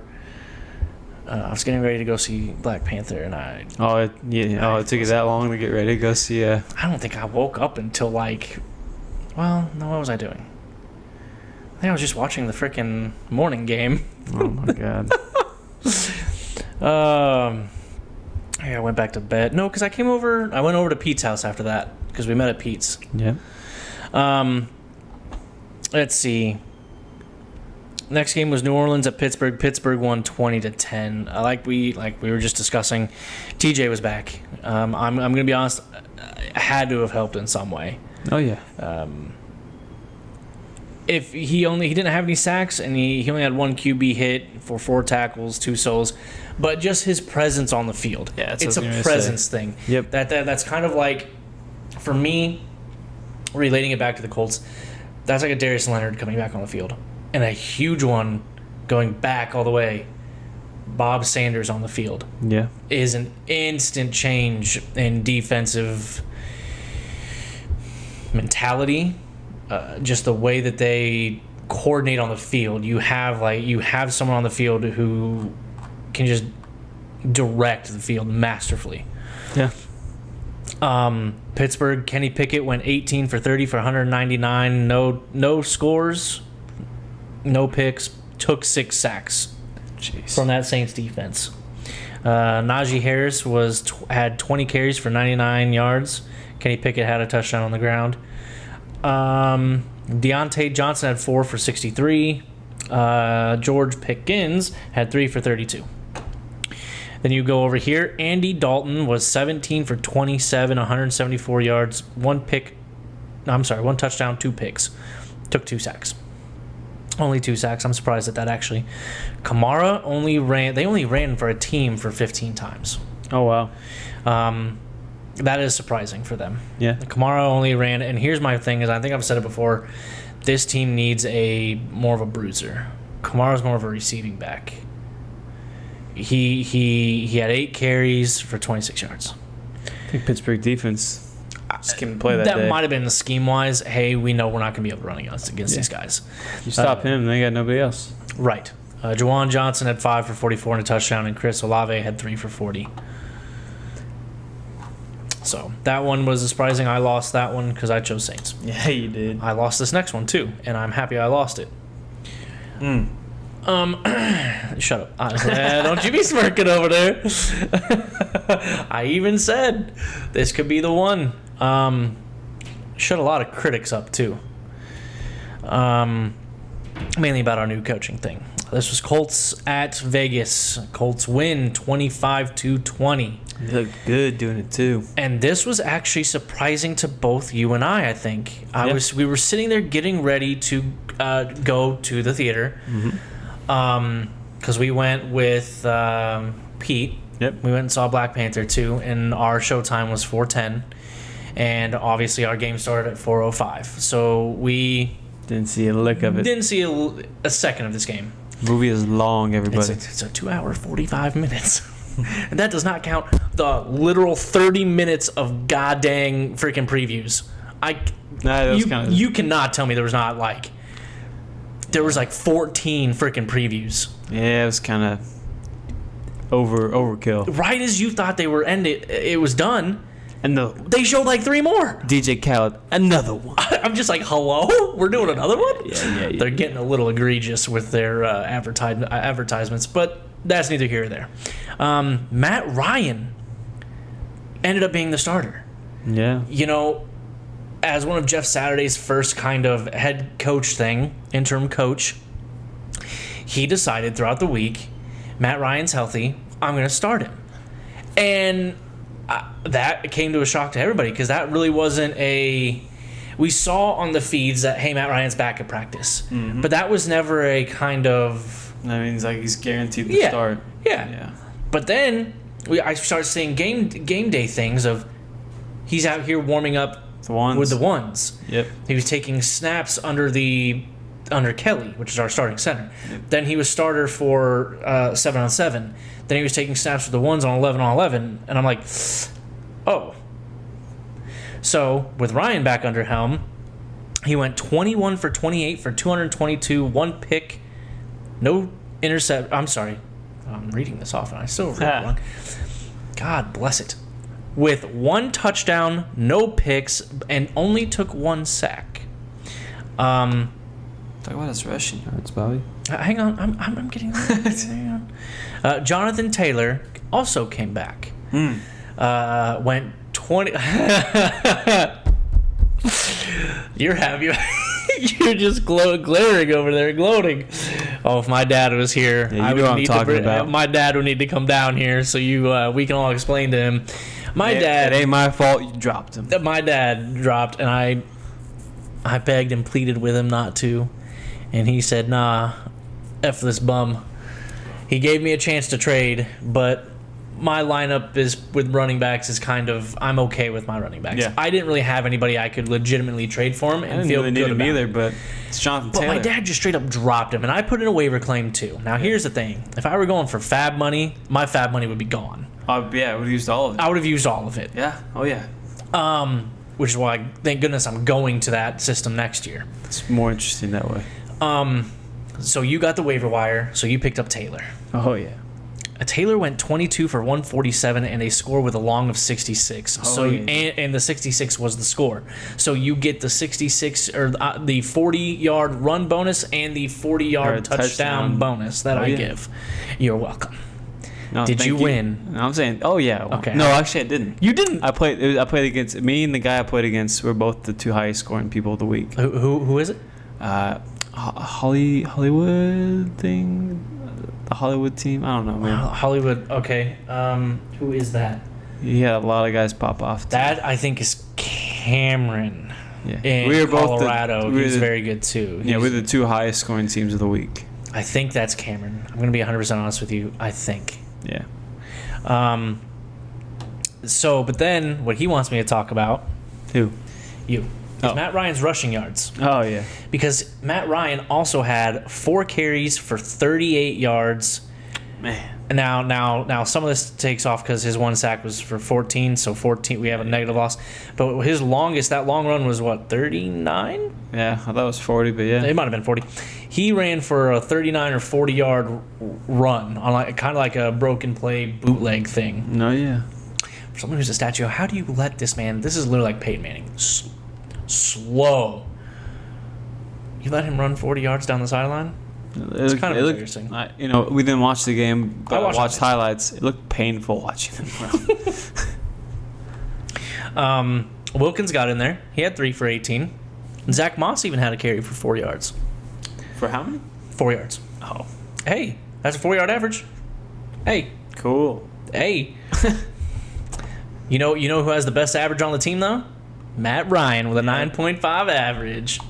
I was getting ready to go see Black Panther, and it took you that long to get ready to go see. I don't think I woke up until what was I doing? I think I was just watching the freaking morning game. Oh my god. I went back to bed. No, because I went over to Pete's house after that because we met at Pete's. Yeah. Let's see. Next game was New Orleans at Pittsburgh. Pittsburgh won 20-10. Like we were just discussing, TJ was back. I'm gonna be honest. I had to have helped in some way. Oh yeah. If he didn't have any sacks and he only had 1 QB hit for 4 tackles, 2 solos, but just his presence on the field. Yeah, it's a presence thing. Yep. That's kind of like, for me, relating it back to the Colts. That's like a Darius Leonard coming back on the field. And a huge one going back all the way, Bob Sanders on the field. Yeah. Is an instant change in defensive mentality. Just the way that they coordinate on the field. You have someone on the field who can just direct the field masterfully. Yeah. Pittsburgh, Kenny Pickett went 18 for 30 for 199. No scores. No picks, took 6 sacks. Jeez. From that Saints defense. Najee Harris had 20 carries for 99 yards. Kenny Pickett had a touchdown on the ground. Deontay Johnson had 4 for 63. George Pickens had 3 for 32. Then you go over here. Andy Dalton was 17 for 27, 174 yards, 1 touchdown, 2 picks. Took 2 sacks. Only 2 sacks. I'm surprised at that, actually. Kamara only ran for a team for 15 times. Oh, wow. That is surprising for them. Yeah. Kamara only ran, and here's my thing, is I think I've said it before, this team needs more of a bruiser. Kamara's more of a receiving back. He had 8 carries for 26 yards. I think Pittsburgh defense just couldn't play that day. That might have been the scheme-wise. Hey, we know we're not going to be able to run against these guys. You stop him, they got nobody else. Right. Juwan Johnson had 5 for 44 and a touchdown, and Chris Olave had 3 for 40. So that one was surprising. I lost that one because I chose Saints. Yeah, you did. I lost this next one too, and I'm happy I lost it. Shut up. Don't you be smirking over there. I even said this could be the one. Shut a lot of critics up too. Mainly about our new coaching thing. This was Colts at Vegas. Colts win 25-20. They look good doing it too. And this was actually surprising to both you and I think. We were sitting there getting ready to go to the theater. Because we went with Pete. Yep. We went and saw Black Panther 2, and our showtime was 4:10. And obviously our game started at 4:05. So we didn't see a lick of it. Didn't see a second of this game. Movie is long, everybody. It's a 2 hour 45 minutes. And that does not count the literal 30 minutes of goddamn freaking previews. You cannot tell me there was not like 14 freaking previews. Yeah, it was kind of overkill. Right as you thought they were ended, it was done. And they showed like 3 more. DJ Khaled, another one. I'm just like, hello? We're doing another one? Yeah. They're getting a little egregious with their advertisements, but that's neither here or there. Matt Ryan ended up being the starter. Yeah. You know, as one of Jeff Saturday's first kind of head coach thing, interim coach, he decided throughout the week, Matt Ryan's healthy, I'm going to start him. And that came to a shock to everybody because that really wasn't we saw on the feeds that, hey, Matt Ryan's back at practice. Mm-hmm. But that was never a kind of... That means like he's guaranteed to start. Yeah. But then I started seeing game day things of he's out here warming up with the ones. Yep. He was taking snaps under Kelly, which is our starting center. Yep. Then he was starter for 7-on-7. Then he was taking snaps with the ones on 11-on-11. And I'm like, oh. So with Ryan back under helm, he went 21 for 28 for 222, 1 pick, no intercept. I'm sorry. I'm reading this off and I still read it wrong. God bless it. With 1 touchdown, no picks, and only took 1 sack. Talk about his rushing yards, Bobby. Hang on. I'm getting there. Hang on. Jonathan Taylor also came back. Went 20. You're happy. You're just glaring over there, gloating. Oh, if my dad was here, I would need about. My dad would need to come down here so we can all explain to him. Dad. It ain't my fault you dropped him. My dad dropped, and I begged and pleaded with him not to, and he said, "Nah, F this bum." He gave me a chance to trade, but my lineup is with running backs is kind of I'm okay with my running backs. Yeah. I didn't really have anybody I could legitimately trade for him and feel good about either, but it's Jonathan Taylor. But my dad just straight up dropped him, and I put in a waiver claim too. Now here's the thing: if I were going for fab money, my fab money would be gone. Yeah, I would have used all of it. I would have used all of it. Yeah. Oh yeah. Which is why, thank goodness, I'm going to that system next year. It's more interesting that way. So you got the waiver wire, so you picked up Taylor. Oh yeah. Taylor went 22 for 147 and a score with a long of 66. And the 66 was the score. So you get the 66 or the 40-yard run bonus and the 40-yard touchdown bonus that I give. You're welcome. No, did you win? No, I'm saying, oh yeah. Okay. No, actually I didn't. You didn't? I played against me and the guy I played against were both the 2 highest scoring people of the week. Who is it? Hollywood thing. The Hollywood team? I don't know, man. Hollywood, okay. Who is that? He had a lot of guys pop off. That, I think, is Cameron. Yeah. In Colorado. He's very good, too. We're the 2 highest scoring teams of the week. I think that's Cameron. I'm going to be 100% honest with you. I think. Yeah. But then, what he wants me to talk about... Who? You. Is Matt Ryan's rushing yards. Oh, yeah. Because Matt Ryan also had 4 carries for 38 yards. Man. Now, some of this takes off because his 1 sack was for 14, so 14 we have a negative loss. But his that long run was what, 39? Yeah, I thought it was 40, but yeah. It might have been 40. He ran for a 39 or 40-yard run on kind of like a broken play bootleg thing. No, yeah. For someone who's a statue, how do you let this man? This is literally like Peyton Manning. Slow. You let him run 40 yards down the sideline? It's kind of embarrassing. We didn't watch the game, but I watched highlights. It looked painful watching him run. Wilkins got in there. He had 3 for 18. Zach Moss even had a carry for 4 yards. For how many? 4 yards. Oh. Hey, that's a 4-yard average. Hey. Cool. Hey. You know who has the best average on the team, though? Matt Ryan with a 9.5 average.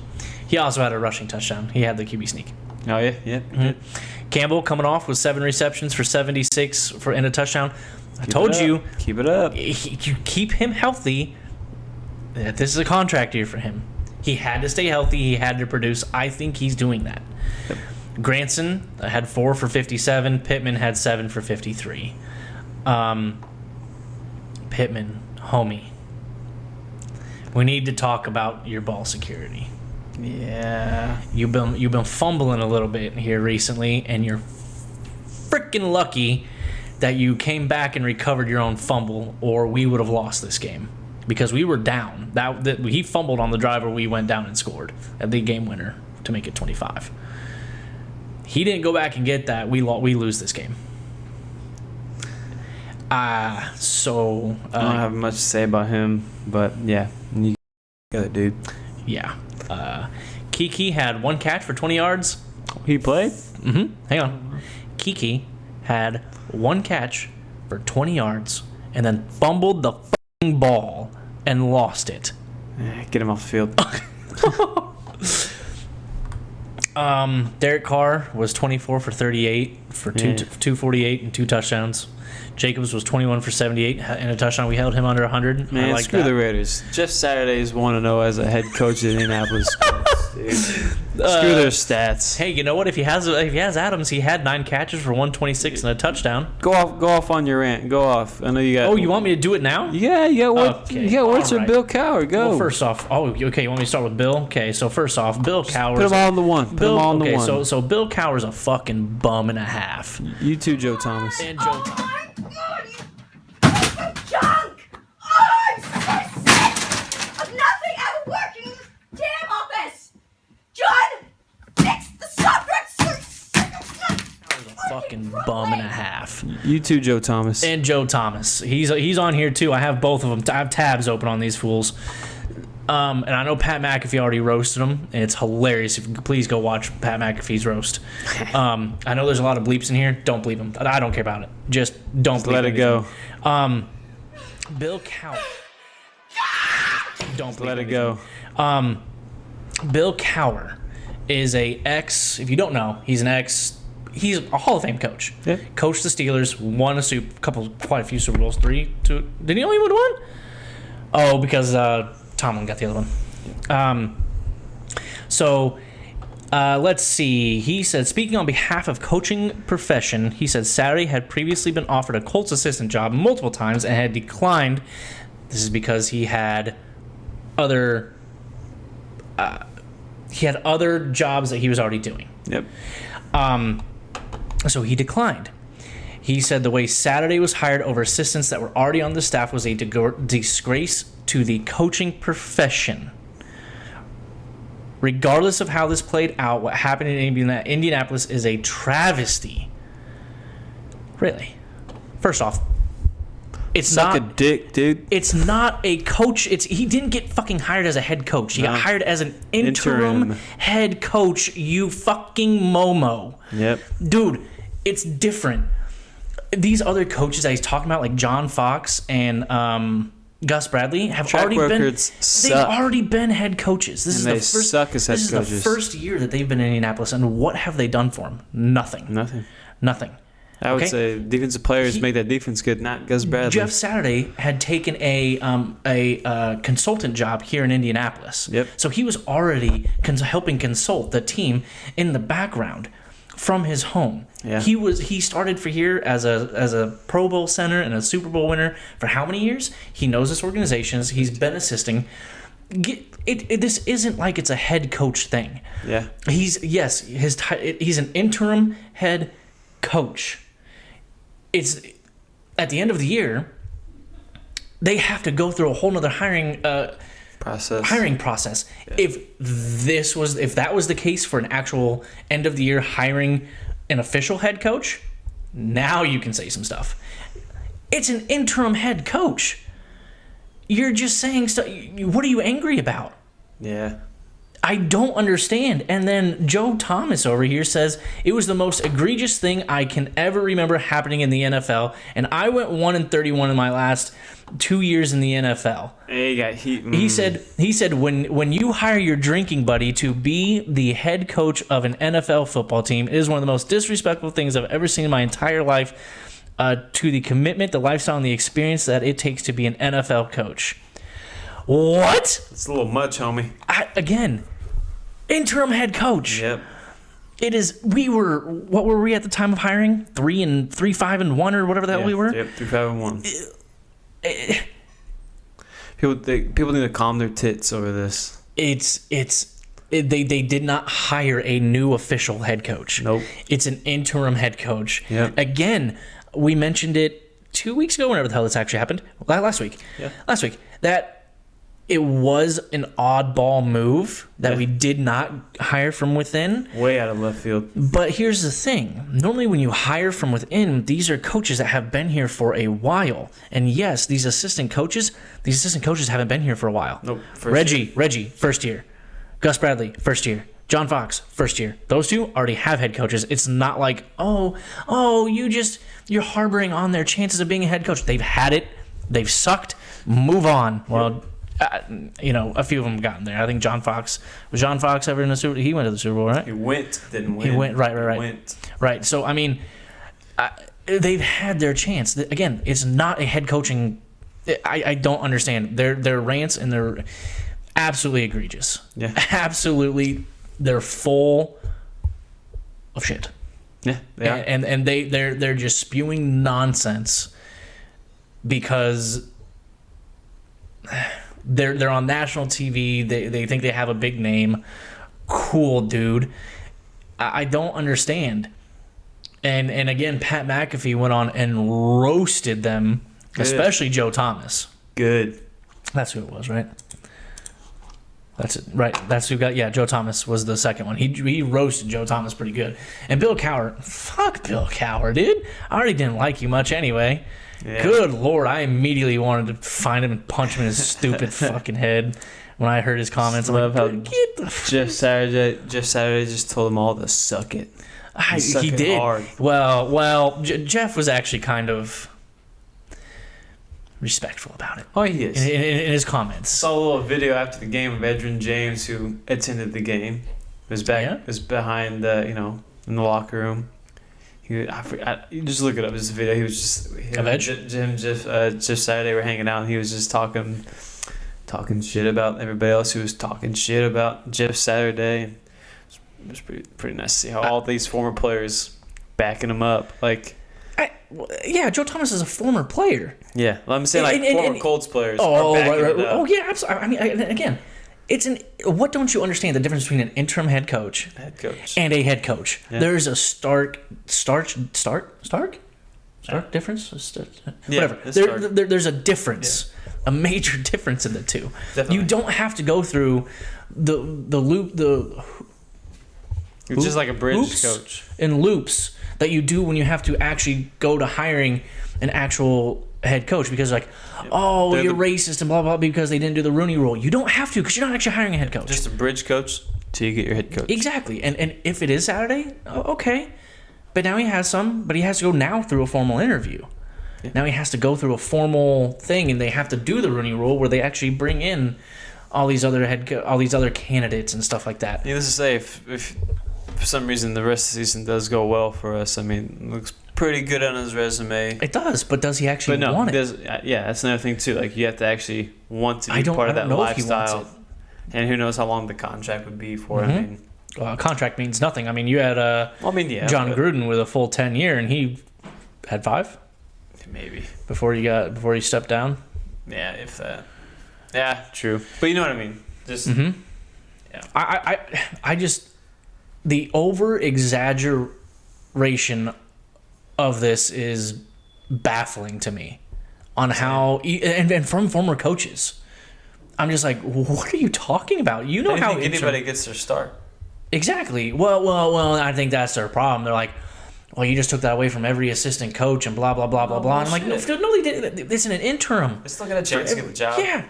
He also had a rushing touchdown. He had the QB sneak. Oh, yeah? Yeah. Mm-hmm. Campbell coming off with 7 receptions for 76 and a touchdown. I told you. Keep it up. You keep him healthy. This is a contract year for him. He had to stay healthy. He had to produce. I think he's doing that. Granson had 4 for 57. Pittman had 7 for 53. Pittman, homie, we need to talk about your ball security. Yeah. You've been fumbling a little bit here recently, and you're freaking lucky that you came back and recovered your own fumble, or we would have lost this game because we were down. That he fumbled on the drive where we went down and scored at the game winner to make it 25. He didn't go back and get that. We lose this game. I don't have much to say about him, but yeah, you got it, dude. Yeah. Kiki had 1 catch for 20 yards. He played? Mm-hmm. Hang on. Kiki had 1 catch for 20 yards and then fumbled the f***ing ball and lost it. Get him off the field. Derek Carr was 24 for 38 for 248 and 2 touchdowns. Jacobs was 21 for 78 and a touchdown. We held him under 100. Man, I like screw that. the Raiders. Jeff Saturday's 1-0 as a head coach at Indianapolis Colts, dude. Screw their stats. Hey, you know what? If he has Adams, he had 9 catches for 126 and a touchdown. Go off on your rant. Go off. I know you got. Oh, you want me to do it now? Yeah, you got words for Bill Cowher. Go. Well, first off, okay, you want me to start with Bill? Okay, so first off, Bill Cowher. Put them all in the one. Put them all in the one. So Bill Cowher's a fucking bum and a half. You too, Joe Thomas. And Joe Thomas. Junk! Oh, I'm so sick of nothing ever working in this damn office! John, fix the software! Fucking bum and a half. You too, Joe Thomas. And Joe Thomas. He's on here too. I have both of them. I have tabs open on these fools. And I know Pat McAfee already roasted him, and it's hilarious. If you could please go watch Pat McAfee's roast. I know there's a lot of bleeps in here. Don't bleep him. I don't care about it. Just don't bleep let it go. Bill Cowher. Don't bleep Let it anything. go. Bill Cowher is if you don't know, he's a Hall of Fame coach. Yeah. Coached the Steelers, won quite a few Super Bowls, 3, 2. Did he only win 1? Oh, because Tomlin got the other one. Let's see. He said, speaking on behalf of coaching profession, he said Saturday had previously been offered a Colts assistant job multiple times and had declined. This is because he had other jobs that he was already doing. Yep. So he declined. He said the way Saturday was hired over assistants that were already on the staff was a disgrace to the coaching profession. Regardless of how this played out, what happened in Indianapolis is a travesty. Really. First off, it's Suck not a dick, dude. It's not a coach. He didn't get fucking hired as a head coach. He got hired as an interim head coach, you fucking Momo. Yep. Dude, it's different. These other coaches that he's talking about, like John Fox and Gus Bradley, have already been head coaches. This is the first suck as head coaches. This is the first year that they've been in Indianapolis, and what have they done for him? Nothing. Nothing. I would say defensive players make that defense good, not Gus Bradley. Jeff Saturday had taken a consultant job here in Indianapolis. Yep. So he was already helping consult the team in the background from his home. Yeah. He started for here as a Pro Bowl center and a Super Bowl winner for how many years? He knows this organization. He's been assisting. This isn't like it's a head coach thing. Yeah. He's an interim head coach. It's at the end of the year, they have to go through a whole nother hiring process. Yeah. If that was the case for an actual end of the year hiring an official head coach, now you can say some stuff. It's an interim head coach. You're just saying stuff. What are you angry about? Yeah. I don't understand. And then Joe Thomas over here says it was the most egregious thing I can ever remember happening in the NFL, and I went 1-31 in my last 2 years in the NFL. He got heat. He said when you hire your drinking buddy to be the head coach of an NFL football team, it is one of the most disrespectful things I've ever seen in my entire life to the commitment, the lifestyle, and the experience that it takes to be an NFL coach. What? It's a little much, homie. Again, interim head coach. Yep. It is. What were we at the time of hiring? 3-5-1 or whatever the hell we were. Yep, 3-5-1. People need to calm their tits over this. They did not hire a new official head coach. Nope. It's an interim head coach. Yep. Again, we mentioned it 2 weeks ago, whenever the hell this actually happened. Last week. Yeah. Last week. That it was an oddball move that we did not hire from within. Way out of left field. But here's the thing. Normally when you hire from within, these are coaches that have been here for a while. And yes, these assistant coaches haven't been here for a while. Nope. Reggie, first year. Gus Bradley, first year. John Fox, first year. Those two already have head coaches. It's not like, you're harboring on their chances of being a head coach. They've had it. They've sucked. Move on. Well, a few of them gotten there. I think John Fox ever in the Super Bowl? He went to the Super Bowl, right? He went, didn't win. He went, right. He went. Right. So I mean, they've had their chance. Again, it's not a head coaching. I don't understand their rants, and they're absolutely egregious. Yeah. Absolutely, they're full of shit. Yeah. They are. And they're just spewing nonsense because they're on national TV. They think they have a big name. Cool, dude. I don't understand. And again, Pat McAfee went on and roasted them, especially Joe Thomas. Good. That's who it was, right? That's it, right? That's who got. Yeah, Joe Thomas was the second one. He roasted Joe Thomas pretty good. And Bill Cowher, fuck Bill Cowher, dude. I already didn't like you much anyway. Yeah. Good Lord, I immediately wanted to find him and punch him in his stupid fucking head when I heard his comments. I love how Jeff Saturday just told them all to suck it. He did. Hard. Well, Jeff was actually kind of respectful about it. Oh, he is. In his comments. Saw a little video after the game of Edrin James, who attended the game. Was behind in the locker room. You just look it up. This video. He was just Jeff Saturday were hanging out, and he was just talking shit about everybody else who was talking shit about Jeff Saturday. It was pretty nice to see how all these former players backing him up. Joe Thomas is a former player. Yeah, well, I'm saying former Colts players. Oh, right. Oh, yeah, absolutely. I mean, again, what don't you understand the difference between an interim head coach and a head coach? Yeah. There's a stark difference. Whatever. There's a difference, a major difference in the two. Definitely. You don't have to go through the loop. It's just like a bridge coach and loops that you do when you have to actually go to hiring an actual head coach, because you're racist and blah blah because they didn't do the Rooney Rule. You don't have to, because you're not actually hiring a head coach. Just a bridge coach till you get your head coach. Exactly. And if it is Saturday, okay. But now he has to go now through a formal interview. Yeah. Now he has to go through a formal thing, and they have to do the Rooney Rule where they actually bring in all these other candidates and stuff like that. Needless to say, if for some reason the rest of the season does go well for us, I mean, it looks pretty good on his resume. It does, but does he actually want it? Yeah, that's another thing too. Like, you have to actually want to be part of that lifestyle. And who knows how long the contract would be for. Mm-hmm. I mean, a contract means nothing. I mean, you had John Gruden with a full 10 year, and he had 5 maybe before he stepped down. Yeah, if that. Yeah, true. But you know what I mean. Just yeah. I just, the over exaggeration of this is baffling to me on how and from former coaches. I'm just like, what are you talking about? You know, I think anybody gets their start. Exactly. Well, I think that's their problem. They're like, well, you just took that away from every assistant coach and blah blah blah blah blah. And I'm like, no, they did. It's an interim. They still got a chance to get the job. Yeah.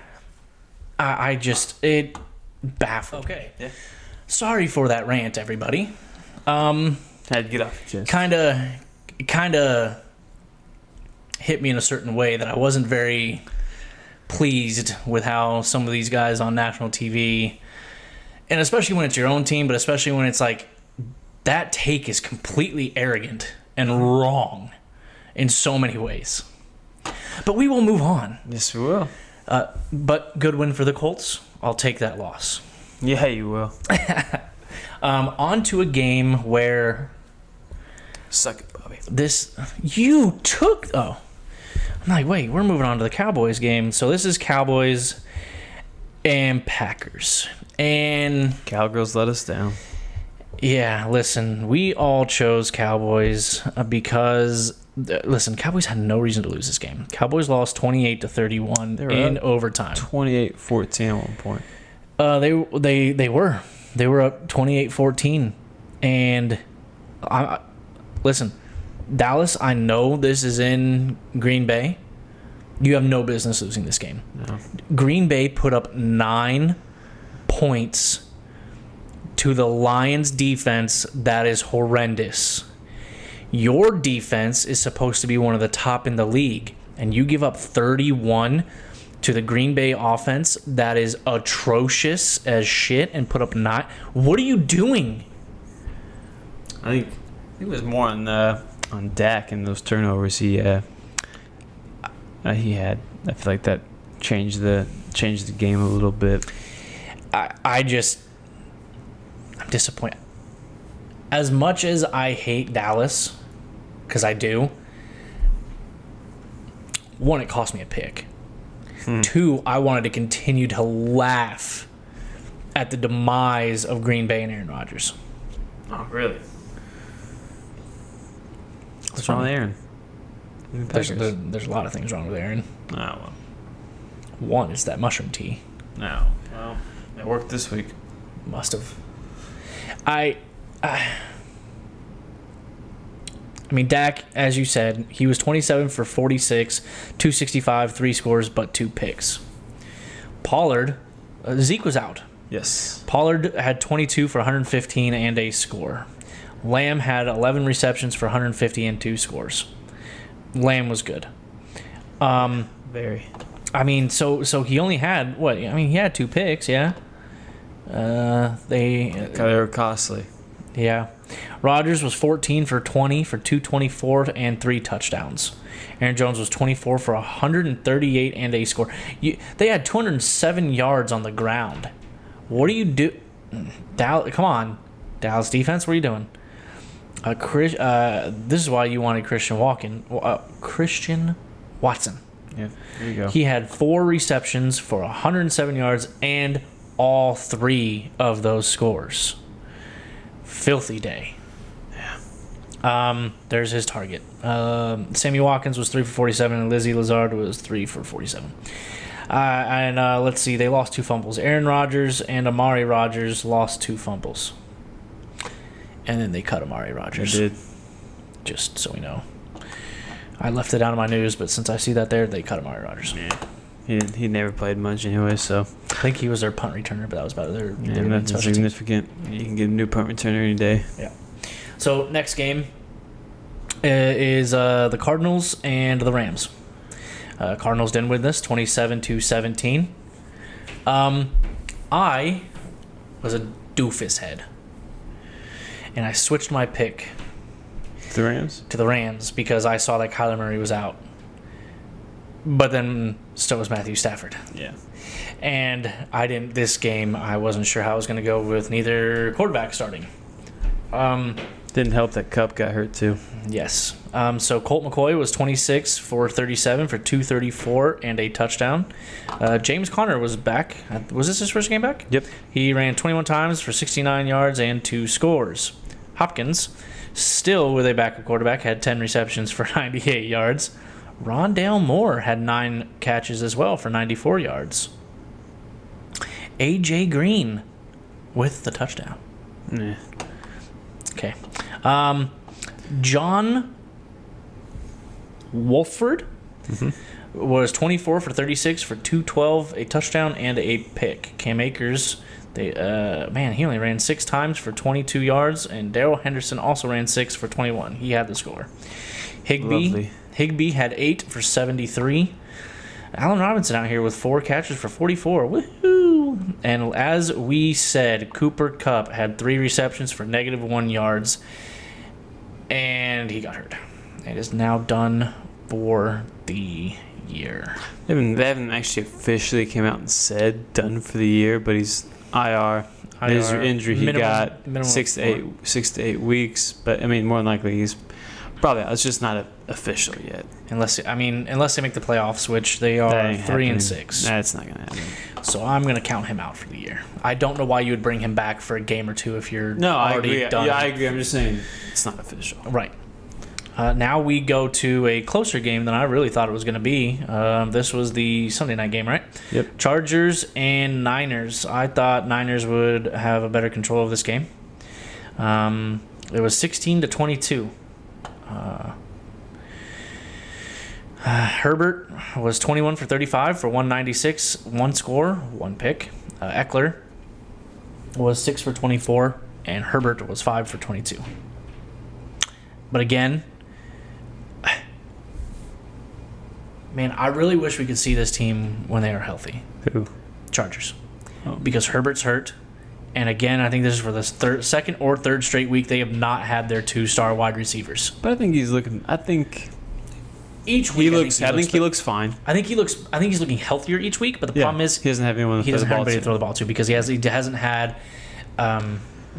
It baffled. Okay. Yeah. Sorry for that rant, everybody. Had to get off your chest. Kind of hit me in a certain way that I wasn't very pleased with how some of these guys on national TV, and especially when it's your own team, but especially when it's like that take is completely arrogant and wrong in so many ways. But we will move on. Yes, we will. But good win for the Colts. I'll take that loss. Yeah, you will. On to a game where Suck it, Bobby. you took. Oh, I'm like, wait, we're moving on to the Cowboys game. So this is Cowboys and Packers. And Cowgirls let us down. yeah, listen, we all chose Cowboys because listen, Cowboys had no reason to lose this game. Cowboys lost 28-31 in overtime. 28-14 at one point. They were up 28-14, and listen, Dallas. I know this is in Green Bay. You have no business losing this game. No. Green Bay put up 9 points to the Lions' defense that is horrendous. Your defense is supposed to be one of the top in the league, and you give up 31 to the Green Bay offense that is atrocious as shit and put up 9. What are you doing? I think it was more on Dak and those turnovers he had. I feel like that changed the game a little bit. I'm disappointed. As much as I hate Dallas, because I do, one, it cost me a pick. 2, I wanted to continue to laugh at the demise of Green Bay and Aaron Rodgers. Oh, really? What's wrong with Aaron? There's a lot of things wrong with Aaron. Oh, well. One is that mushroom tea. No. Well, it worked this week. Must have. I mean, Dak, as you said, he was 27 for 46, 265, 3 scores, but 2 picks. Pollard, Zeke was out. Yes. Pollard had 22 for 115 and a score. Lamb had 11 receptions for 150 and 2 scores. Lamb was good. Very. I mean, so he only had what? I mean, he had 2 picks, yeah. They were costly. Yeah. Rodgers was 14 for 20 for 224 and 3 touchdowns. Aaron Jones was 24 for 138 and a score. They had 207 yards on the ground. What do you do? Come on. Dallas defense, what are you doing? This is why you wanted Christian Watson. Yeah, there you go. He had 4 receptions for 107 yards and all 3 of those scores. Filthy day. Yeah. There's his target. Sammy Watkins was 3 for 47, and Lizzie Lazard was 3 for 47. Let's see, they lost 2 fumbles. Aaron Rodgers and Amari Rodgers lost 2 fumbles. And then they cut Amari Rodgers. They did. Just so we know. I left it out of my news, but since I see that there, they cut Amari Rodgers. Yeah. He never played much anyway, so. I think he was their punt returner, but that was about their that's significant. You can get a new punt returner any day. Yeah. So next game is the Cardinals and the Rams. Cardinals didn't win this, 27-17. I was a doofus head, and I switched my pick The Rams? to the Rams because I saw that Kyler Murray was out. But then so was Matthew Stafford. Yeah. And this game, I wasn't sure how I was going to go with neither quarterback starting. Didn't help that Cup got hurt too. Yes. So Colt McCoy was 26 for 37 for 234 and a touchdown. James Conner was back. Was this his first game back? Yep. He ran 21 times for 69 yards and 2 scores. Hopkins, still with a backup quarterback, had 10 receptions for 98 yards. Rondale Moore had 9 catches as well for 94 yards. A.J. Green with the touchdown. Yeah. Okay. John Wolford was 24 for 36 for 212, a touchdown, and a pick. Cam Akers, he only ran 6 times for 22 yards, and Darrell Henderson also ran 6 for 21. He had the score. Higbee had 8 for 73. Allen Robinson out here with 4 catches for 44. Woohoo! And as we said, Cooper Kupp had 3 receptions for -1 yards, and he got hurt. It is now done for the year. They haven't actually officially came out and said done for the year, but he's IR. His IR. injury, he got minimum 6 to 8 weeks. But I mean, more than likely, he's probably. It's just not official yet. Unless they make the playoffs, which they That are ain't 3-6. That's not gonna happen. So I'm gonna count him out for the year. I don't know why you would bring him back for a game or two if you're No, I already agree. done. Yeah, I agree. I'm just saying it's not official. Right. Now we go to a closer game than I really thought it was going to be. This was the Sunday night game, right? Yep. Chargers and Niners. I thought Niners would have a better control of this game. It was 16-22. Herbert was 21 for 35 for 196, one score, one pick. Eckler was 6 for 24, and Herbert was 5 for 22. But again, man, I really wish we could see this team when they are healthy. Who? Chargers. Oh. Because Herbert's hurt. And again, I think this is for the second or third straight week they have not had their 2-star wide receivers. But I think he's looking. I think Each week he looks. I think he looks fine. I think he's looking healthier each week, but the problem is he doesn't have anyone. he doesn't have anybody to throw the ball to because he hasn't had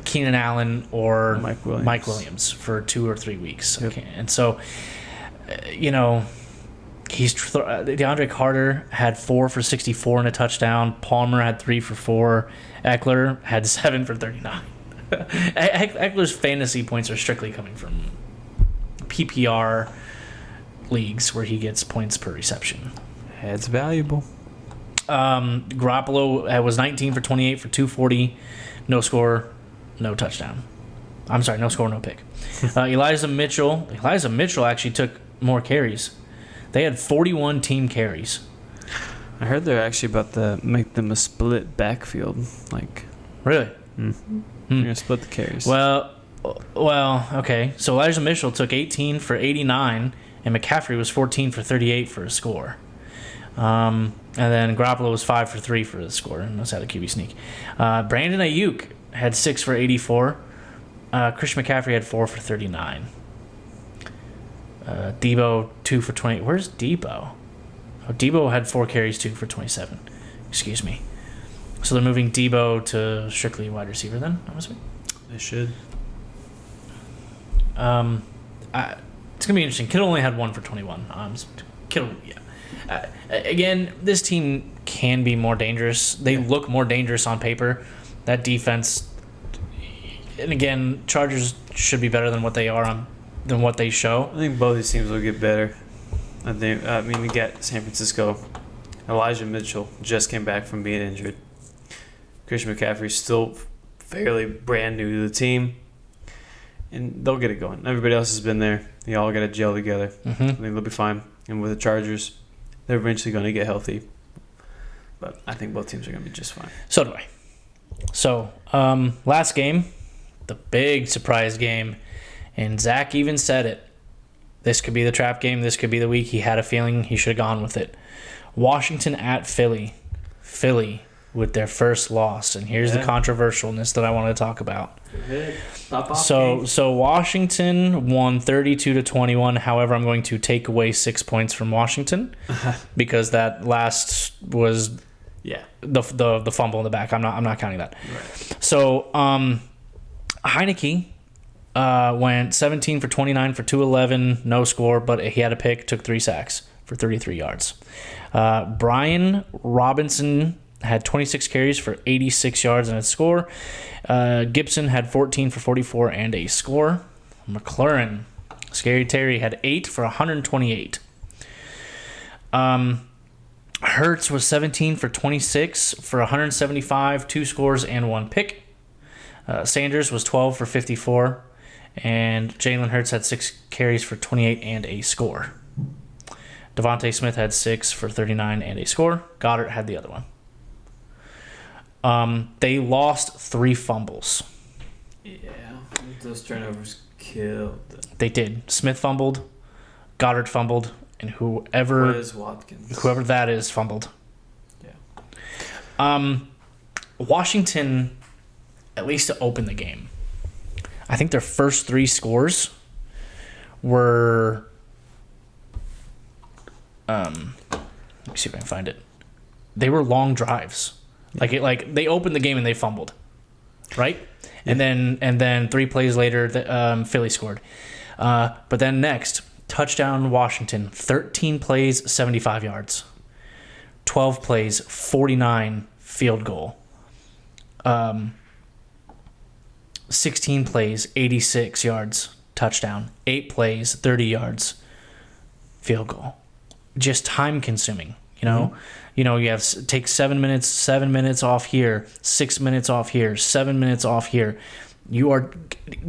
Keenan Allen or Mike Williams for 2 or 3 weeks. Yep. Okay. And so, DeAndre Carter had 4 for 64 and a touchdown. Palmer had 3 for 4. Eckler had 7 for 39. Eckler's fantasy points are strictly coming from PPR leagues where he gets points per reception. That's valuable. Garoppolo was 19 for 28 for 240. No score, no touchdown. I'm sorry, no score, no pick. Elijah Mitchell actually took more carries. They had 41 team carries. I heard they're actually about to make them a split backfield. Like, Really? they're gonna split the carries. Well, okay. So Elijah Mitchell took 18 for 89, and McCaffrey was 14 for 38 for a score. And then Garoppolo was 5 for 3 for the score, and that's had a QB sneak. Brandon Ayuk had 6 for 84. Christian McCaffrey had 4 for 39. Debo 2 for 20. Where's Debo? Oh, Debo had 4 carries, 2 for 27. Excuse me. So they're moving Debo to strictly wide receiver then, I'm assuming? They should. It's going to be interesting. Kittle only had 1 for 21. Kittle, yeah. Again, this team can be more dangerous. They look more dangerous on paper. That defense, and again, Chargers should be better than what they are than what they show. I think both these teams will get better. I mean, we got San Francisco. Elijah Mitchell just came back from being injured. Christian McCaffrey's still fairly brand new to the team. And they'll get it going. Everybody else has been there. They all got to gel together. I think they'll be fine. And with the Chargers, they're eventually going to get healthy. But I think both teams are going to be just fine. So do I. So, last game, the big surprise game. And Zach even said it. This could be the trap game. This could be the week. He had a feeling he should have gone with it. Washington at Philly. Philly with their first loss. And here's the controversialness that I want to talk about. So Washington won 32-21. However, I'm going to take away 6 points from Washington because that last was the fumble in the back. I'm not counting that. Right. So Heineke went 17 for 29 for 211, no score, but he had a pick, took 3 sacks for 33 yards. Brian Robinson had 26 carries for 86 yards and a score. Gibson had 14 for 44 and a score. McLaurin, Scary Terry, had 8 for 128. Hurts was 17 for 26 for 175, 2 scores and 1 pick. Sanders was 12 for 54, and Jalen Hurts had 6 carries for 28 and a score. Devontae Smith had 6 for 39 and a score. Goddard had the other one. They lost 3 fumbles. Yeah, those turnovers killed them. They did. Smith fumbled, Goddard fumbled, and whoever that is fumbled. Yeah. Washington, at least to open the game, I think their first 3 scores were. Let me see if I can find it. They were long drives. Like they opened the game and they fumbled. right? And then 3 plays later, Philly scored. But then next, touchdown Washington, 13 plays, 75 yards. 12 plays, 49 field goal. 16 plays, 86 yards, touchdown. 8 plays, 30 yards, field goal. Just time consuming, you know? You know, you have take 7 minutes off here, 6 minutes off here, 7 minutes off here. You are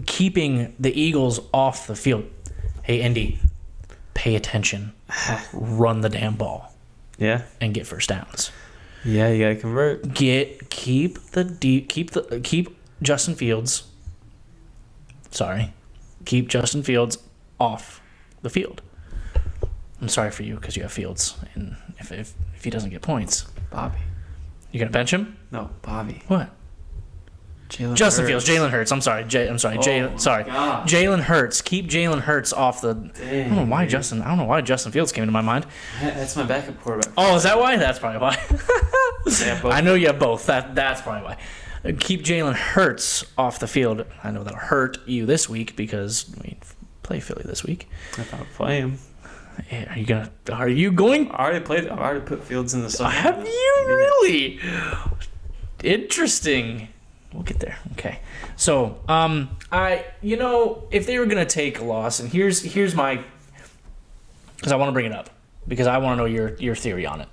keeping the Eagles off the field. Hey, Indy, pay attention. Run the damn ball. Yeah. And get first downs. Yeah, you gotta convert. Keep Justin Fields. Sorry. Keep Justin Fields off the field. I'm sorry for you because you have Fields, and if he doesn't get points, Bobby. You gonna bench him? No, Bobby. What? Justin Fields. Jalen Hurts. I'm sorry. Jalen Hurts. Keep Jalen Hurts off the. Dang, I don't know why Justin Fields came into my mind. That's my backup quarterback. Oh, is that why? That's probably why. Yeah, I know you have both. That's probably why. Keep Jalen Hurts off the field. I know that'll hurt you this week because we play Philly this week. If I play him. Are you going? I already put Fields in the side. Have you really? Interesting. We'll get there. Okay. So, if they were gonna take a loss, and here's my, because I want to bring it up because I want to know your theory on it.